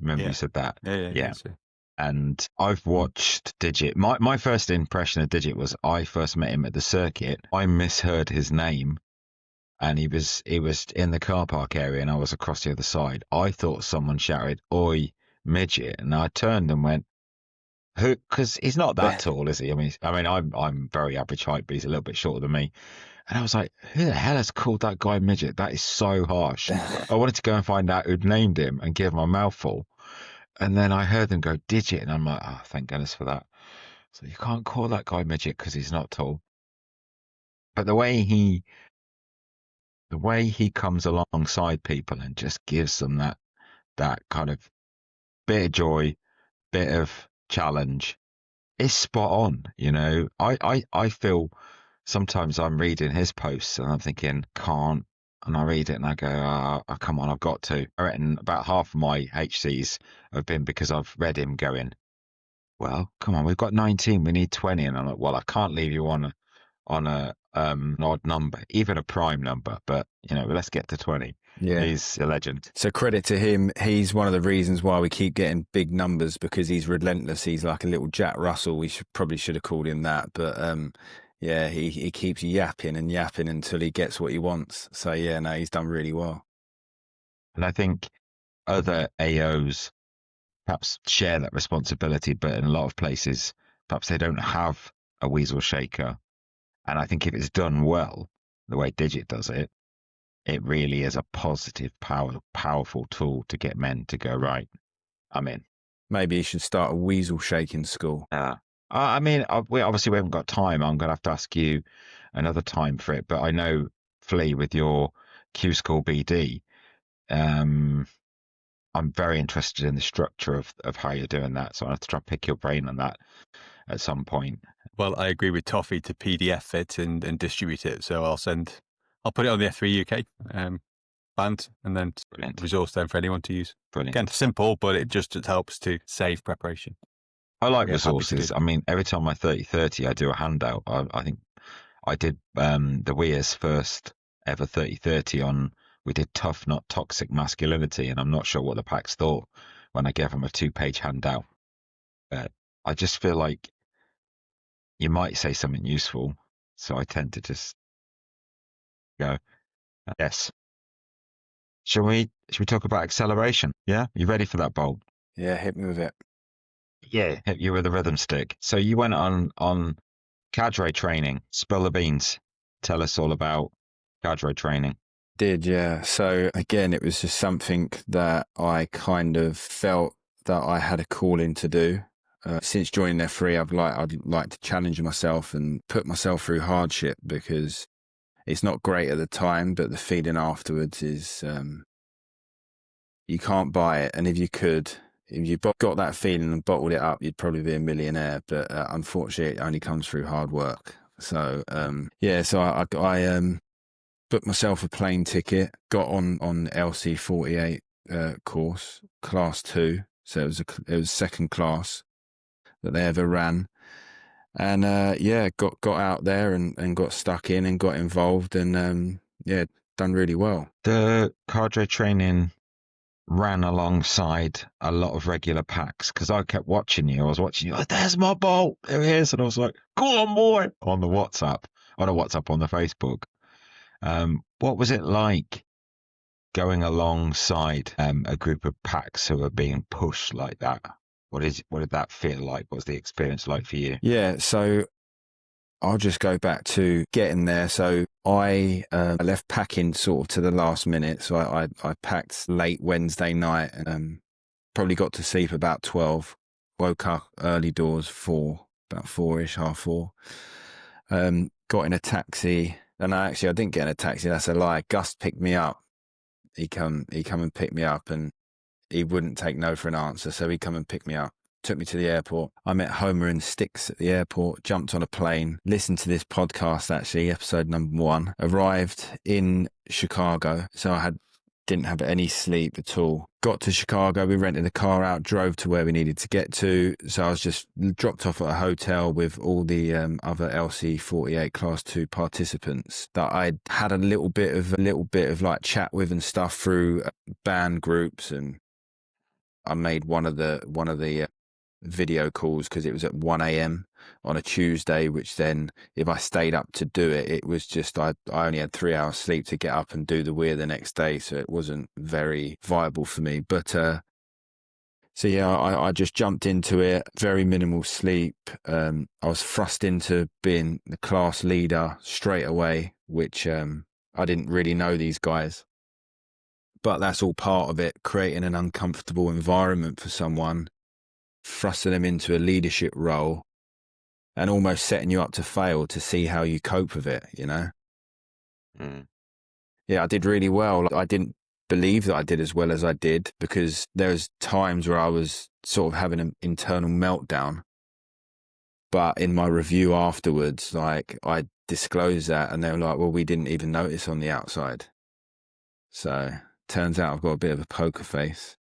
Remember you said that? Yeah. And I've watched Digit. My first impression of Digit was I first met him at the circuit. I misheard his name, and he was in the car park area, and I was across the other side. I thought someone shouted, "Oi, midget!" And I turned and went, "Who?" Because he's not that tall, is he? I mean, I'm very average height, but he's a little bit shorter than me. And I was like, "Who the hell has called that guy midget? That is so harsh." I wanted to go and find out who'd named him and give him a mouthful. And then I heard them go Digit, and I'm like, "Oh, thank goodness for that." So you can't call that guy midget because he's not tall. But the way he comes alongside people and just gives them that kind of bit of joy, bit of challenge, is spot on. You know, I feel sometimes I'm reading his posts and I'm thinking, can't. And I read it and I go, oh, come on, I've got to. I reckon about half of my HCs have been because I've read him going, well, come on, we've got 19, we need 20. And I'm like, well, I can't leave you on a an odd number, even a prime number, but you know, let's get to 20. Yeah, he's a legend. So credit to him. He's one of the reasons why we keep getting big numbers, because he's relentless. He's like a little Jack Russell. We probably should have called him that, but yeah, he keeps yapping and yapping until he gets what he wants. So yeah, no, he's done really well. And I think other AOs perhaps share that responsibility, but in a lot of places, perhaps they don't have a Weasel Shaker. And I think if it's done well, the way Digit does it, it really is a positive, powerful tool to get men to go, right, I'm in. Maybe you should start a Weasel Shaking school. I mean, we haven't got time. I'm going to have to ask you another time for it. But I know, Flea, with your Q School BD, I'm very interested in the structure of how you're doing that. So I have to try and pick your brain on that at some point. Well, I agree with Toffee to PDF it and distribute it. So I'll put it on the F3 UK band, and then resource them for anyone to use. Brilliant. Again, simple, but it just helps to save preparation. I like resources. I mean, every time I 30-30, I do a handout. I think I did the Weir's first ever 30-30 on, we did tough, not toxic masculinity. And I'm not sure what the packs thought when I gave them a 2-page handout. But I just feel like you might say something useful. So I tend to just go, yes. Shall we talk about acceleration? Yeah? You ready for that, Bolt? Yeah, hit me with it. Yeah, hit you with a rhythm stick. So you went on cadre training. Spill the beans. Tell us all about cadre training. Did, yeah. So again, it was just something that I kind of felt that I had a calling to do. Since joining F3, I'd like to challenge myself and put myself through hardship, because it's not great at the time, but the feeling afterwards is you can't buy it. And if you got that feeling and bottled it up, you'd probably be a millionaire. But unfortunately, it only comes through hard work. So so I booked myself a plane ticket, got on LC48 course, class 2. So it was second class that they ever ran. And got out there and got stuck in and got involved, and done really well. The cadre training ran alongside a lot of regular packs because I kept watching you. I was watching you. Oh, there's my bolt. There he is. And I was like, go on, boy, on the WhatsApp, on the Facebook. What was it like going alongside a group of packs who are being pushed like that? What did that feel like? What was the experience like for you? Yeah, so I'll just go back to getting there. So I left packing sort of to the last minute. So I packed late Wednesday night and probably got to sleep about 12. Woke up early doors about 4-ish, half 4. Got in a taxi. And I didn't get in a taxi. That's a lie. Gus picked me up. He come and picked me up, and he wouldn't take no for an answer. So he come and picked me up. Took me to the airport. I met Homer and Styx at the airport, jumped on a plane, listened to this podcast, actually, episode number 1, arrived in Chicago. So I didn't have any sleep at all. Got to Chicago, we rented a car out, drove to where we needed to get to. So I was just dropped off at a hotel with all the other LC48 Class 2 participants that I'd had a little bit of like chat with and stuff through band groups, and I made one of the video calls because it was at 1 a.m. on a Tuesday, which then if I stayed up to do it, it was just I only had 3 hours sleep to get up and do the Weir the next day, so it wasn't very viable for me. But so yeah, I just jumped into it, very minimal sleep. I was thrust into being the class leader straight away, which I didn't really know these guys. But that's all part of it, creating an uncomfortable environment for someone, thrusting them into a leadership role and almost setting you up to fail to see how you cope with it, you know? Yeah, I did really well. I didn't believe that I did as well as I did because there was times where I was sort of having an internal meltdown. But in my review afterwards, like I disclosed that and they were like, well, we didn't even notice on the outside. So turns out I've got a bit of a poker face.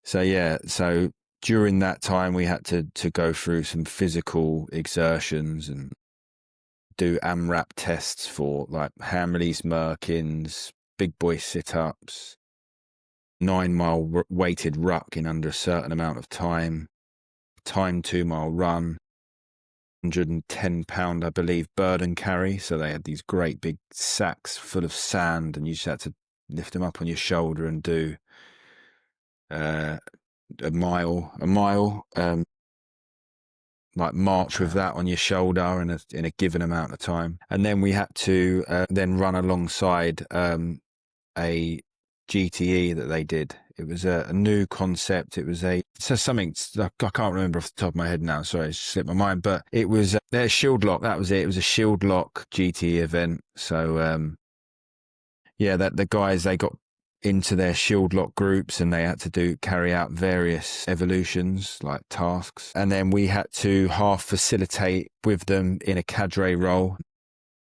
So yeah, so during that time, we had to go through some physical exertions and do AMRAP tests for like hand release Merkins, big boy sit-ups, 9-mile weighted ruck in under a certain amount of time, timed 2-mile run, 110-pound, I believe, burden carry. So they had these great big sacks full of sand, and you just had to lift them up on your shoulder and do a mile, like march with that on your shoulder in a given amount of time. And then we had to then run alongside a GTE that they did. It was a new concept. It was something I can't remember off the top of my head now. Sorry, it slipped my mind. But it was their Shield Lock. That was it. It was a Shield Lock GTE event. So yeah, that the guys, they got into their Shield Lock groups and they had to carry out various evolutions like tasks, and then we had to half facilitate with them in a cadre role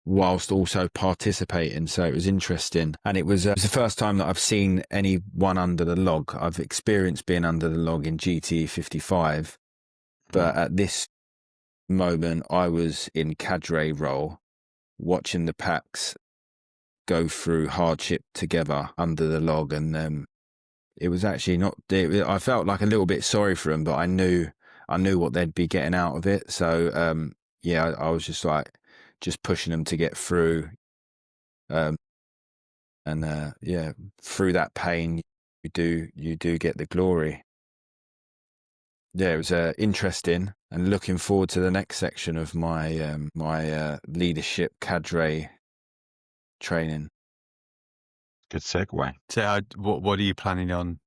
whilst also participating. So it was interesting, and it was the first time that I've seen anyone under the log. I've experienced being under the log in GT 55, but at this moment I was in cadre role watching the packs go through hardship together under the log, and it was actually not. I felt like a little bit sorry for them, but I knew what they'd be getting out of it. So yeah, I was just pushing them to get through, and yeah, through that pain, you do get the glory. Yeah, it was interesting, and looking forward to the next section of my my leadership cadre training. Good segue. So, what are you planning on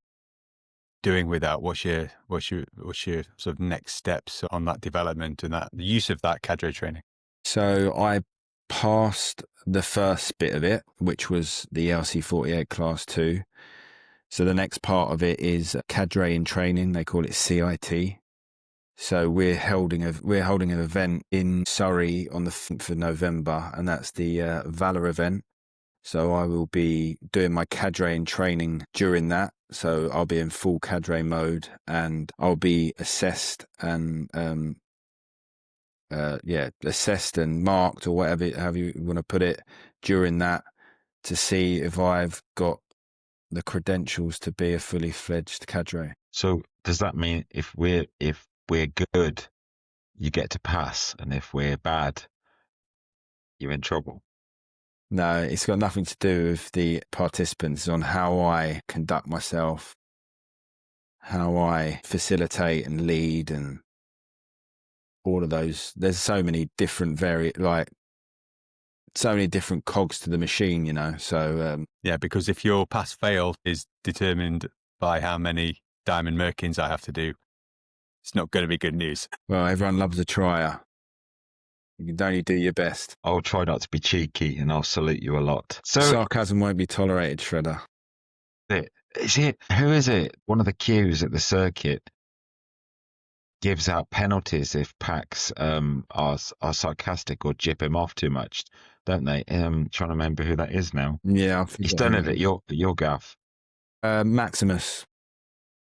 doing with that? What's your sort of next steps on that development and that the use of that cadre training? So I passed the first bit of it, which was the LC48 Class 2. So the next part of it is cadre in training. They call it CIT. So we're holding an event in Surrey on the 5th of November, and that's the Valor event. So I will be doing my cadre in training during that. So I'll be in full cadre mode, and I'll be assessed and assessed and marked, or however you want to put it, during that, to see if I've got the credentials to be a fully fledged cadre. So does that mean if we're good, you get to pass, and if we're bad, you're in trouble? No, it's got nothing to do with the participants. It's on how I conduct myself, how I facilitate and lead, and all of those. There's so many different so many different cogs to the machine, you know. So Yeah, because if your pass-fail is determined by how many diamond merkins I have to do, it's not going to be good news. well, everyone loves a trier. You can only do your best. I'll try not to be cheeky, and I'll salute you a lot. So Sarcasm won't be tolerated, Shredder. who is it? One of the queues at the circuit gives out penalties if packs are sarcastic or jip him off too much, don't they? I'm trying to remember who that is now. Yeah, He's done it at your gaff. Maximus.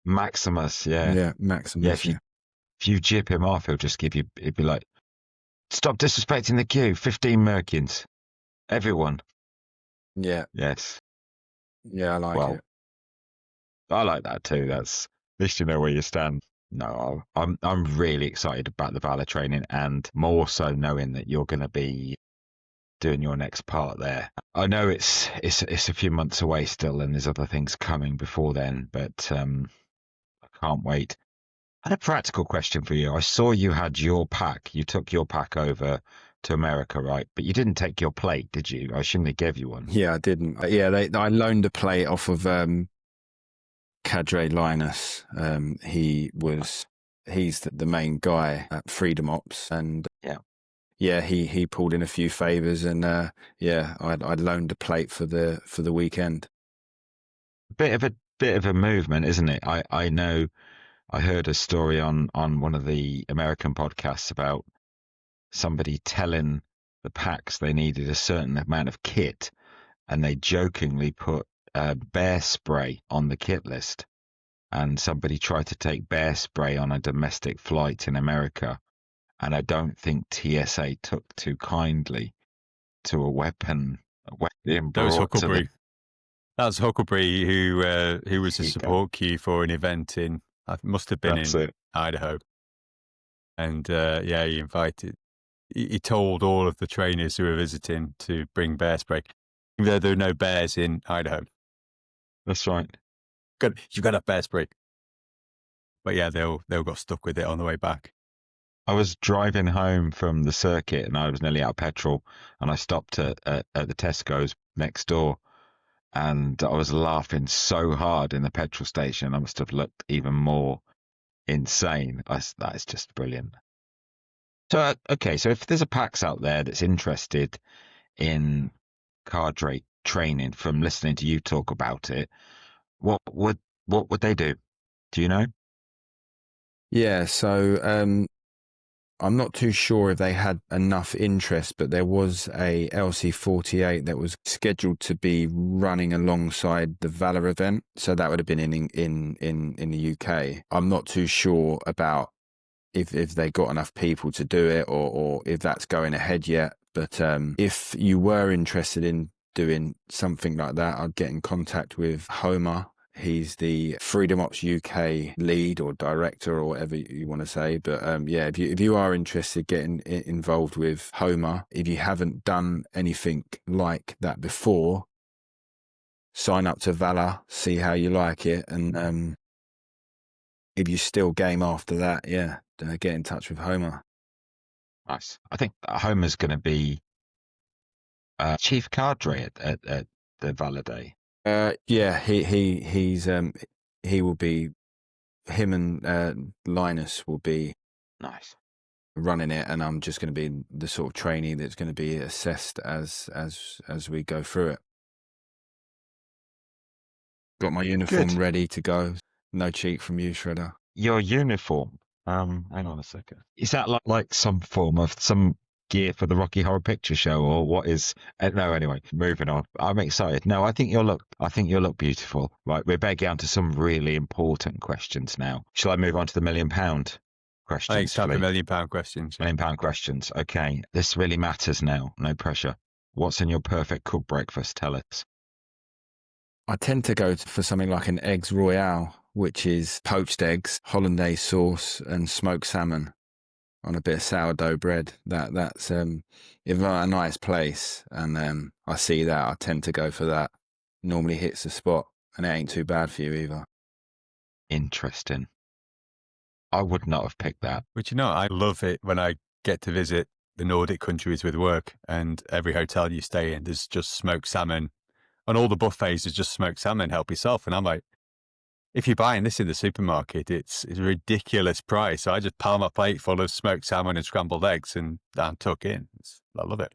Maximus, yeah. Yeah, Maximus. Yeah, if you jip him off, he'll be like, stop disrespecting the queue, 15 merkins. Everyone. Yeah, Yes. yeah, I like it. I like that too. That's, at least you know where you stand. No, I'm really excited about the Valor training, and more so knowing that you're going to be doing your next part there. I know it's a few months away still, and there's other things coming before then, but I can't wait. I had a practical question for you. I saw you had your pack. You took your pack over to America, right? But you didn't take your plate, did you? I assume they gave you one. Yeah, I didn't. Yeah, I loaned a plate off of Cadre Linus. He's the main guy at Freedom Ops, and he pulled in a few favors, and I'd loaned a plate for the weekend. Bit of a movement, isn't it? I know. I heard a story on one of the American podcasts about somebody telling the packs they needed a certain amount of kit, and they jokingly put bear spray on the kit list. And somebody tried to take bear spray on a domestic flight in America, and I don't think TSA took too kindly to a weapon being That was brought to Huckleberry. them. That was Huckleberry, who was a support queue for an event in, I must have been in Idaho. And he told all of the trainers who were visiting to bring bear spray, even though there were no bears in Idaho. That's right. You've got to have bear spray. But yeah, they all got stuck with it on the way back. I was driving home from the circuit, and I was nearly out of petrol, and I stopped at the Tesco's next door, and I was laughing so hard in the petrol station. I must have looked even more insane. That is just brilliant. So, okay, so if there's a PAX out there that's interested in cadre training from listening to you talk about it, what would they do? Do you know? Yeah, so I'm not too sure if they had enough interest, but there was a LC48 that was scheduled to be running alongside the Valor event, so that would have been in the UK. I'm not too sure about if they got enough people to do it, or if that's going ahead yet. But if you were interested in doing something like that, I'd get in contact with Homer. He's the Freedom Ops UK lead or director or whatever you want to say. But if you are interested, getting involved with Homer, if you haven't done anything like that before, sign up to Valor, see how you like it, and if you still game after that, get in touch with Homer. Nice. I think Homer's going to be chief cadre at the Valor Day. He will be. Him and Linus will be nice running it, and I'm just going to be the sort of trainee that's going to be assessed as we go through it. Got my uniform ready to go. No cheat from you, Shredder. Your uniform. Hang on a second. Is that like some form of some gear for the Rocky Horror Picture Show, or what is? No, anyway, moving on. I'm excited. No, I think you'll look beautiful. Right, we're better get on to some really important questions now. Shall I move on to the £1 million questions? I think it's time for £1 million questions. £1 million questions. Okay, this really matters now. No pressure. What's in your perfect cooked breakfast? Tell us. I tend to go for something like an eggs royale, which is poached eggs, hollandaise sauce, and smoked salmon on a bit of sourdough bread. That's if I'm at a nice place and I see that, I tend to go for that. Normally hits the spot, and it ain't too bad for you either. Interesting. I would not have picked that. But I love it when I get to visit the Nordic countries with work, and every hotel you stay in, there's just smoked salmon. On all the buffets, there's just smoked salmon, help yourself. And I'm like, if you're buying this in the supermarket, it's a ridiculous price. So I just pile my plate full of smoked salmon and scrambled eggs and I'm tuck in. I love it.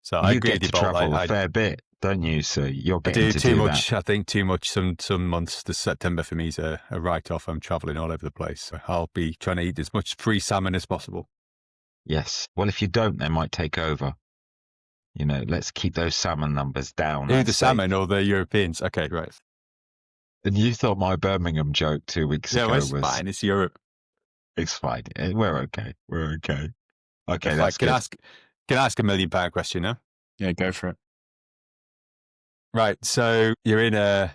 So I You agree get with to you, Bolt. travel a fair bit, don't you? So you're I getting do to too do much. that. I think too much. Some months, the September for me is a write-off. I'm traveling all over the place. So I'll be trying to eat as much free salmon as possible. Yes. Well, if you don't, they might take over. Let's keep those salmon numbers down. Who, the salmon or the Europeans? Okay, right. And you thought my Birmingham joke 2 weeks ago it's was fine. It's Europe. It's fine. We're okay. We're okay. Okay, that's Can good. I ask £1 million question now? Yeah, go for it. Right. So you're in an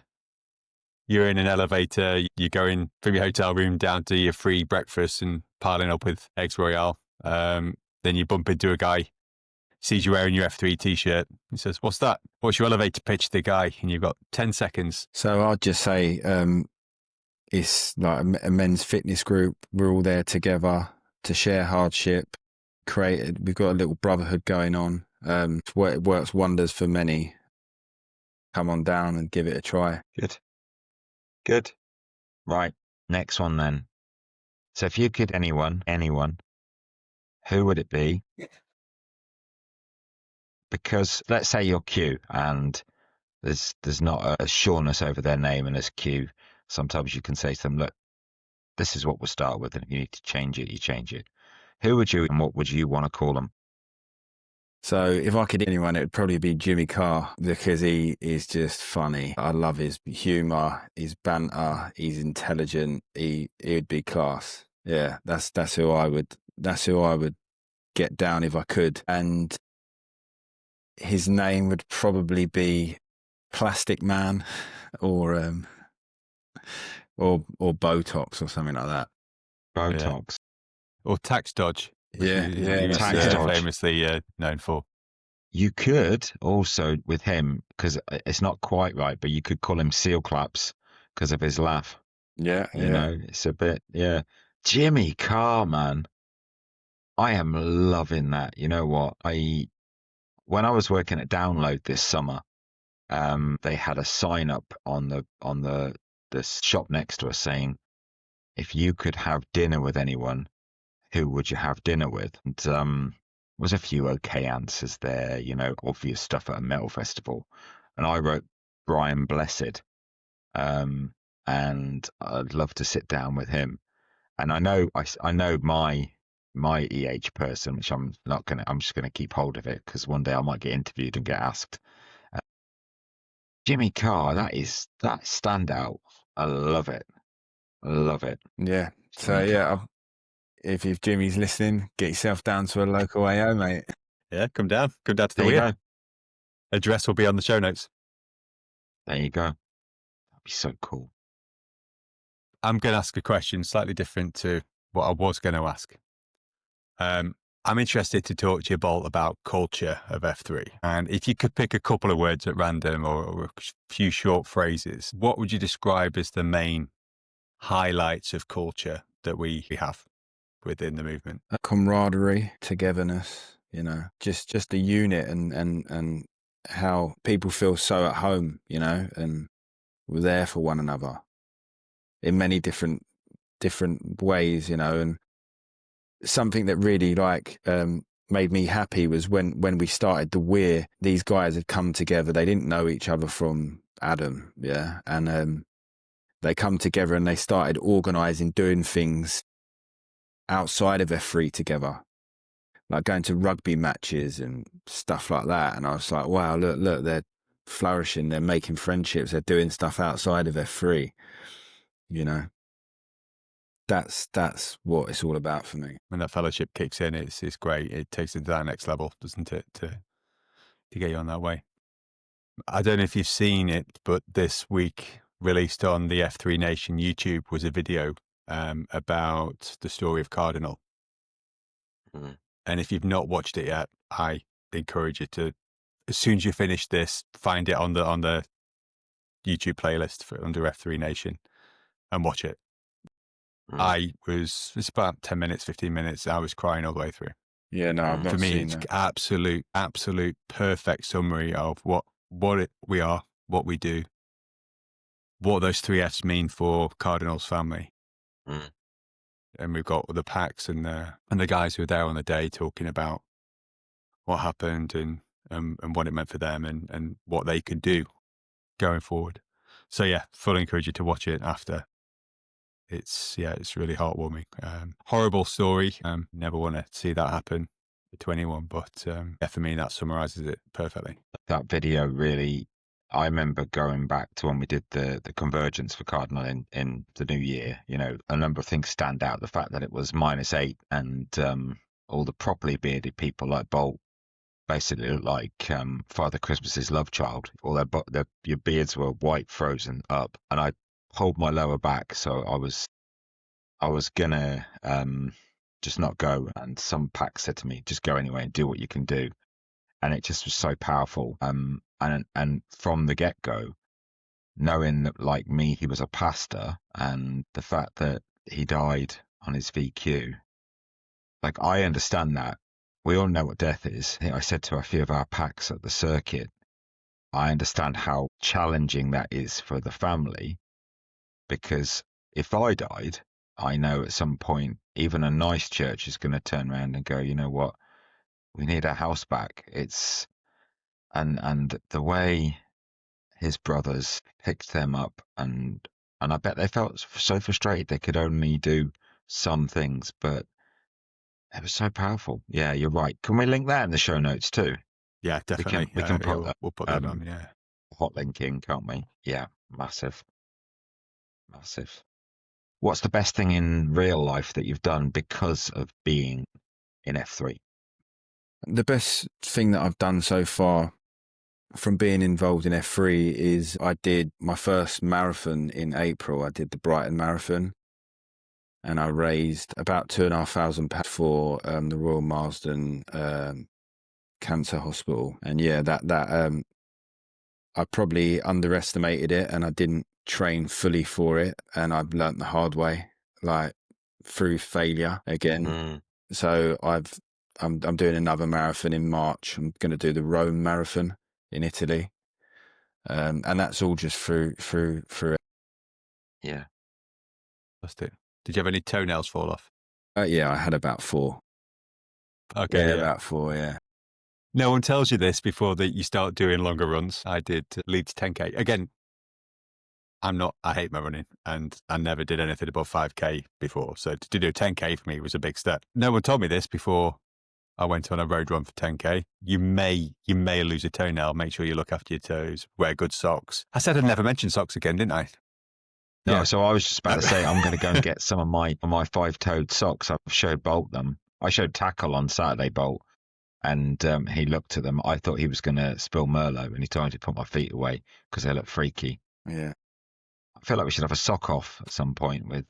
elevator. You're going from your hotel room down to your free breakfast and piling up with eggs royale. Then you bump into a guy, sees you wearing your F3 t-shirt. He says, "What's that? What's your elevator pitch to the guy?" And you've got 10 seconds. So I'd just say it's like a men's fitness group. We're all there together to share hardship. We've got a little brotherhood going on. It works wonders for many. Come on down and give it a try. Good. Right. Next one then. So if you could anyone, who would it be? Because let's say you're Q and there's not a sureness over their name, and as Q, sometimes you can say to them, look, this is what we'll start with, and if you need to change it, you change it. Who would you and what would you want to call them? So if I could anyone, it would probably be Jimmy Carr, because he is just funny. I love his humour, his banter, he's intelligent. He'd be class. Yeah, that's who I would get down if I could. And his name would probably be Plastic Man or Botox or something like that. Botox. Or Tax Dodge. Yeah, Tax Dodge. Famously known for. You could also, with him, because it's not quite right, but you could call him Seal Claps because of his laugh. Yeah. It's a bit, yeah. Jimmy Carr, man. I am loving that. You know what? When I was working at Download this summer, they had a sign up on the shop next to us saying, if you could have dinner with anyone, who would you have dinner with? And was a few okay answers there, obvious stuff at a metal festival. And I wrote Brian Blessed. And I'd love to sit down with him. And I know my EH person, which I'm just gonna keep hold of it because one day I might get interviewed and get asked. Jimmy Carr, that standout. I love it. Yeah. So yeah, if Jimmy's listening, get yourself down to a local AO, mate. Yeah, come down to the There you Weir. go. Address will be on the show notes. There you go. That'd be so cool. I'm going to ask a question slightly different to what I was going to ask. I'm interested to talk to you, Bolt, about culture of F3. And if you could pick a couple of words at random or a few short phrases, what would you describe as the main highlights of culture that we have within the movement? Camaraderie, togetherness, just a unit and how people feel so at home, and we're there for one another in many different ways, and something that really made me happy was when we started the Weir, these guys had come together. They didn't know each other from Adam, yeah, and they come together and they started organising, doing things outside of F3 together, like going to rugby matches and stuff like that. And I was like, wow, look, they're flourishing, they're making friendships, they're doing stuff outside of F3, That's what it's all about for me. When that fellowship kicks in, it's great. It takes it to that next level, doesn't it, to get you on that way. I don't know if you've seen it, but this week released on the F3 Nation YouTube was a video about the story of Cardinal. Mm. And if you've not watched it yet, I encourage you to, as soon as you finish this, find it on the YouTube playlist under F3 Nation and watch it. It's about 10 minutes, 15 minutes. I was crying all the way through. Yeah, no, I've not For me, seen it's that. absolute perfect summary of what we are, what we do, what those 3 Fs mean for Cardinal's family. And we've got the packs and the guys who were there on the day talking about what happened and what it meant for them and what they could do going forward. So yeah, fully encourage you to watch it after. It's really heartwarming. Horrible story. Never want to see that happen to anyone, but for me, that summarizes it perfectly. That video really, I remember going back to when we did the convergence for Cardinal in the new year. You know, a number of things stand out. The fact that it was -8 and all the properly bearded people like Bolt basically looked like Father Christmas's love child. All your beards were white, frozen up, and I pulled my lower back, so I was gonna just not go. And some pack said to me, "Just go anyway and do what you can do." And it just was so powerful. And from the get go, knowing that, like me, he was a pastor, and the fact that he died on his VQ, like, I understand that. We all know what death is. I said to a few of our packs at the circuit, I understand how challenging that is for the family, because if I died, I know at some point, even a nice church is going to turn around and go, you know what, we need our house back. And the way his brothers picked them up, and I bet they felt so frustrated they could only do some things, but it was so powerful. Yeah, you're right. Can we link that in the show notes too? Yeah, definitely. We can put that. We'll put that on. Yeah, hot link in, can't we? Yeah, massive. What's the best thing in real life that you've done because of being in F3? The best thing that I've done so far from being involved in F3 is I did my first marathon in April. I did the Brighton Marathon, and I raised about £2,500 for the Royal Marsden Cancer Hospital. And yeah, that I probably underestimated it, and I didn't train fully for it, and I've learnt the hard way, like through failure again. So I'm doing another marathon in March. I'm going to do the Rome Marathon in Italy, and that's all just through it. Yeah, that's it. Did you have any toenails fall off? Yeah, I had about 4. Okay, yeah, about 4. Yeah. No one tells you this before that you start doing longer runs. I did Leeds 10K. Again, I hate my running, and I never did anything above 5K before. So to do 10K for me was a big step. No one told me this before I went on a road run for 10K. You may lose a toenail. Make sure you look after your toes. Wear good socks. I said I'd never mention socks again, didn't I? No, Yeah. so I was just about to say I'm going to go and get some of my 5-toed socks. I've showed Bolt them. I showed Tackle on Saturday, Bolt, and he looked at them. I thought he was going to spill Merlot, and he told me to put my feet away because they look freaky. Yeah. I feel like we should have a sock off at some point with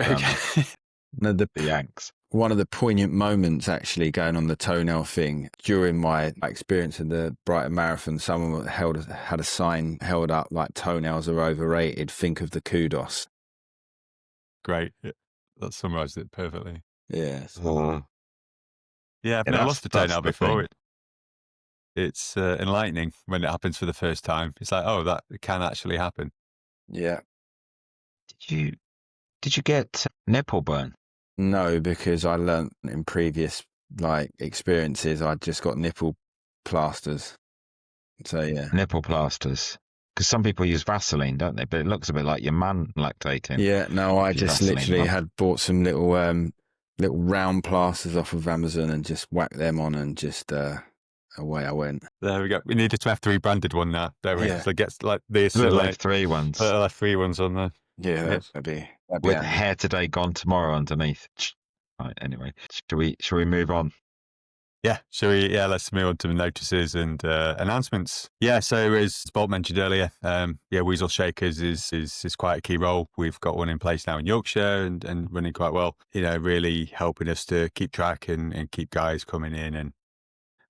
No, the Yanks. One of the poignant moments, actually, going on the toenail thing, during my experience in the Brighton Marathon, someone had a sign held up like "toenails are overrated. Think of the kudos." Great. That summarized it perfectly. Yes. Yeah, I've never lost a toenail before. It's enlightening when it happens for the first time. It's like, oh, that can actually happen. Yeah. Did you get nipple burn? No, because I learnt in previous experiences, I just got nipple plasters. So yeah, nipple plasters. Because some people use Vaseline, don't they? But it looks a bit like your man lactating. Yeah, no, I just literally had bought some little round plasters off of Amazon and just whacked them on, and just away I went. There we go. We needed to have 3 branded one now. There we go. So it gets like this. Little F3 ones. Little F3 ones on there. Yeah, that'd be with hair today, gone tomorrow underneath. Right, anyway, shall we move on? Yeah, let's move on to the notices and announcements. Yeah, so as Bolt mentioned earlier, Weasel Shakers is quite a key role. We've got one in place now in Yorkshire and running quite well, really helping us to keep track and keep guys coming in and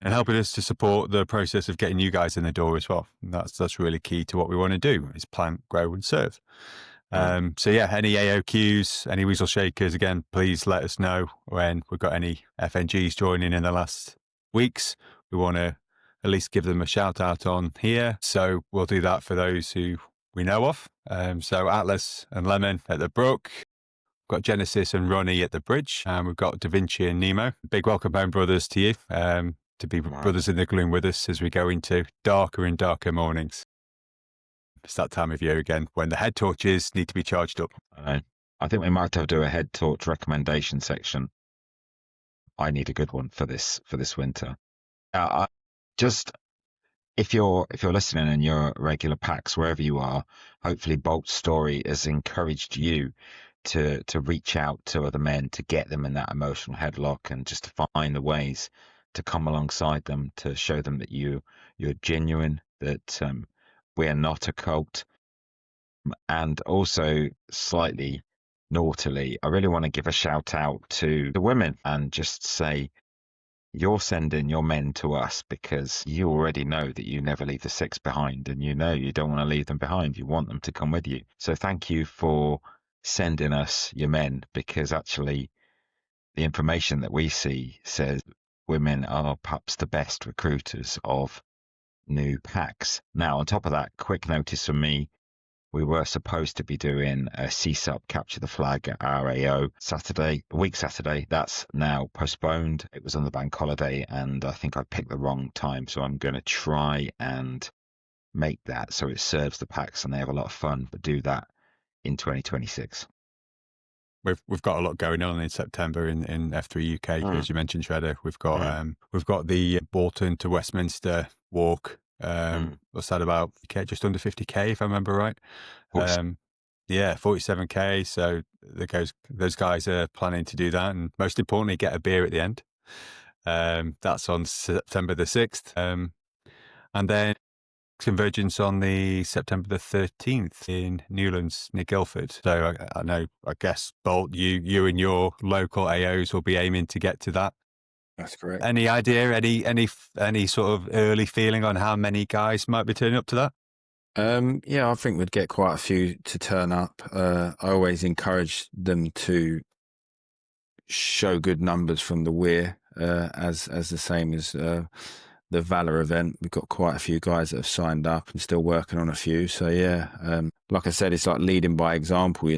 helping us to support the process of getting you guys in the door as well. And that's really key to what we want to do, is plant, grow and serve. Any AOQs, any Weasel Shakers, again, please let us know when we've got any FNGs joining in the last weeks. We want to at least give them a shout out on here. So we'll do that for those who we know of. So Atlas and Lemon at the Brook. We've got Genesis and Ronnie at the Bridge. And we've got Da Vinci and Nemo. Big welcome home, brothers, to you, to be brothers in the gloom with us as we go into darker and darker mornings. It's that time of year again when the head torches need to be charged up. I think we might have to do a head torch recommendation section. I need a good one for this winter. If you're listening and you're regular packs wherever you are, hopefully Bolt's story has encouraged you to reach out to other men, to get them in that emotional headlock, and just to find the ways to come alongside them, to show them that you're genuine, that we're not a cult. And also, slightly naughtily, I really want to give a shout out to the women and just say, you're sending your men to us because you already know that you never leave the six behind, and you know you don't want to leave them behind. You want them to come with you. So thank you for sending us your men, because actually the information that we see says women are perhaps the best recruiters of new packs. Now, on top of that, quick notice from me, we were supposed to be doing a CSUP Capture the Flag at our AO Saturday. That's now postponed. It was on the bank holiday and I think I picked the wrong time. So I'm going to try and make that so it serves the packs and they have a lot of fun, but do that in 2026. We've got a lot going on in September in F3 UK, as you mentioned, Shredder. We've got the Bolton to Westminster walk. What's that about? Just under 50k, if I remember right. 47k. So those guys are planning to do that, and most importantly, get a beer at the end. That's on September the 6th, and then Convergence on the September the 13th in Newlands near Guildford. So I guess Bolt, you and your local AOs will be aiming to get to that. That's correct. Any idea, any sort of early feeling on how many guys might be turning up to that? I think we'd get quite a few to turn up. I always encourage them to show good numbers from the Weir, as the same as the Valor event. We've got quite a few guys that have signed up and still working on a few. So like I said, it's like leading by example.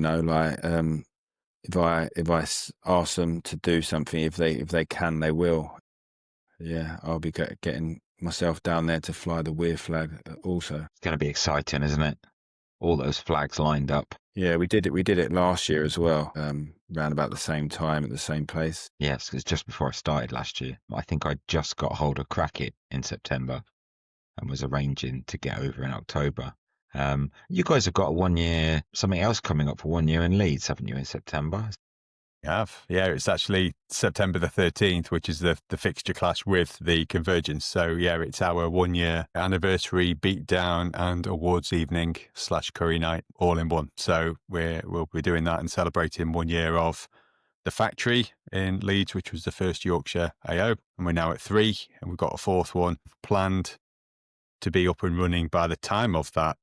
If I ask them to do something, if they can, they will. Yeah, I'll be getting myself down there to fly the Weir flag also. It's going to be exciting, isn't it? All those flags lined up. Yeah, we did it last year as well, around about the same time at the same place. Yes, because just before I started last year, I think I just got hold of Crackit in September and was arranging to get over in October. You guys have got something else coming up for 1 year in Leeds, haven't you, in September? We have. Yeah, it's actually September the 13th, which is the fixture clash with the Convergence. So it's our 1 year anniversary beatdown and awards evening / curry night all in one. So we'll be doing that and celebrating 1 year of the factory in Leeds, which was the first Yorkshire AO. And we're now at 3, and we've got a 4th one planned to be up and running by the time of that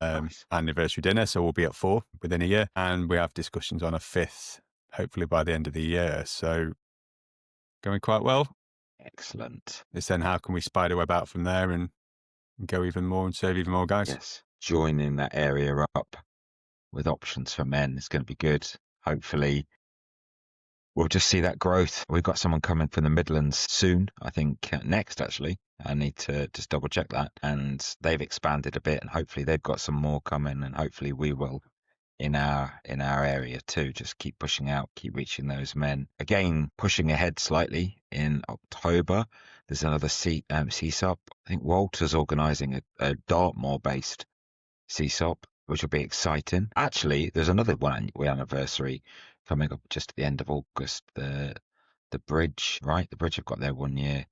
anniversary dinner. So we'll be at 4 within a year. And we have discussions on a 5th, hopefully by the end of the year. So going quite well. Excellent. It's then how can we spider web out from there and go even more and serve even more guys? Yes. Joining that area up with options for men is going to be good. Hopefully we'll just see that growth. We've got someone coming from the Midlands soon, I think next actually. I need to just double check that. And they've expanded a bit and hopefully they've got some more coming, and hopefully we will in our area too. Just keep pushing out, keep reaching those men. Again, pushing ahead slightly in October. There's another CSUP. I think Walter's organising a Dartmoor-based CSUP, which will be exciting. Actually, there's another 1 year anniversary coming up just at the end of August. The Bridge, right? The Bridge have got their 1 year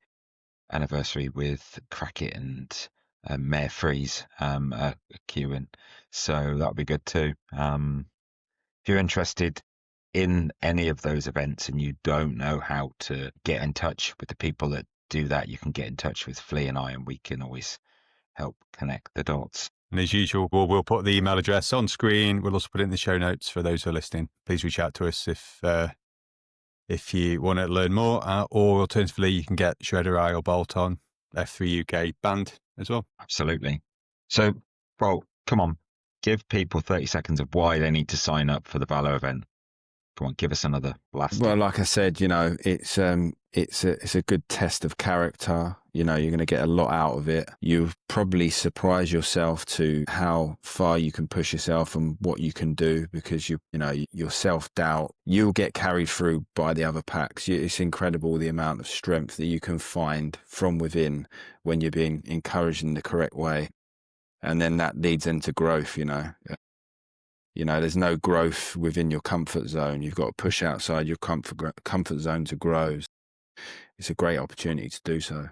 anniversary with Crackit and Mayor Freeze queuing, so that'll be good too. If you're interested in any of those events and you don't know how to get in touch with the people that do that, you can get in touch with Flea and I, and we can always help connect the dots. And as usual, we'll put the email address on screen. We'll also put it in the show notes for those who are listening. Please reach out to us if you want to learn more, or alternatively, you can get Shredder Eye or Bolt on F3 UK band as well. Absolutely. So, well, come on, give people 30 seconds of why they need to sign up for the Valo event. Come on, give us another blast. Well, like I said, it's a good test of character. You're going to get a lot out of it. You'll probably surprise yourself to how far you can push yourself and what you can do, because your self-doubt, you'll get carried through by the other packs. It's incredible the amount of strength that you can find from within when you're being encouraged in the correct way. And then that leads into growth, there's no growth within your comfort zone. You've got to push outside your comfort zone to grow. It's a great opportunity to do so.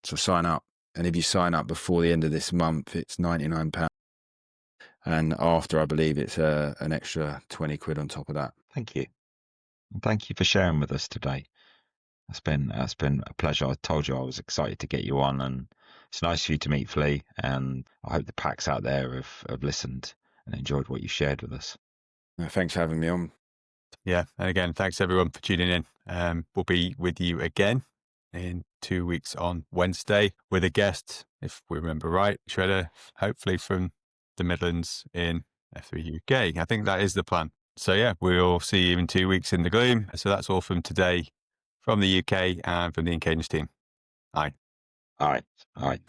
So sign up. And if you sign up before the end of this month, it's £99. And after, I believe it's an extra 20 quid on top of that. Thank you. And thank you for sharing with us today. That's been a pleasure. I told you I was excited to get you on, and it's nice for you to meet Flea. And I hope the packs out there have listened and enjoyed what you shared with us. Thanks for having me on. Yeah. And again, thanks everyone for tuning in. We'll be with you again in 2 weeks on Wednesday with a guest, if we remember right, Shredder, hopefully from the Midlands in F3 UK. I think that is the plan. So yeah, we'll see you in 2 weeks in the gloom. So that's all from today from the UK and from the In Cadence team. Aye. All right.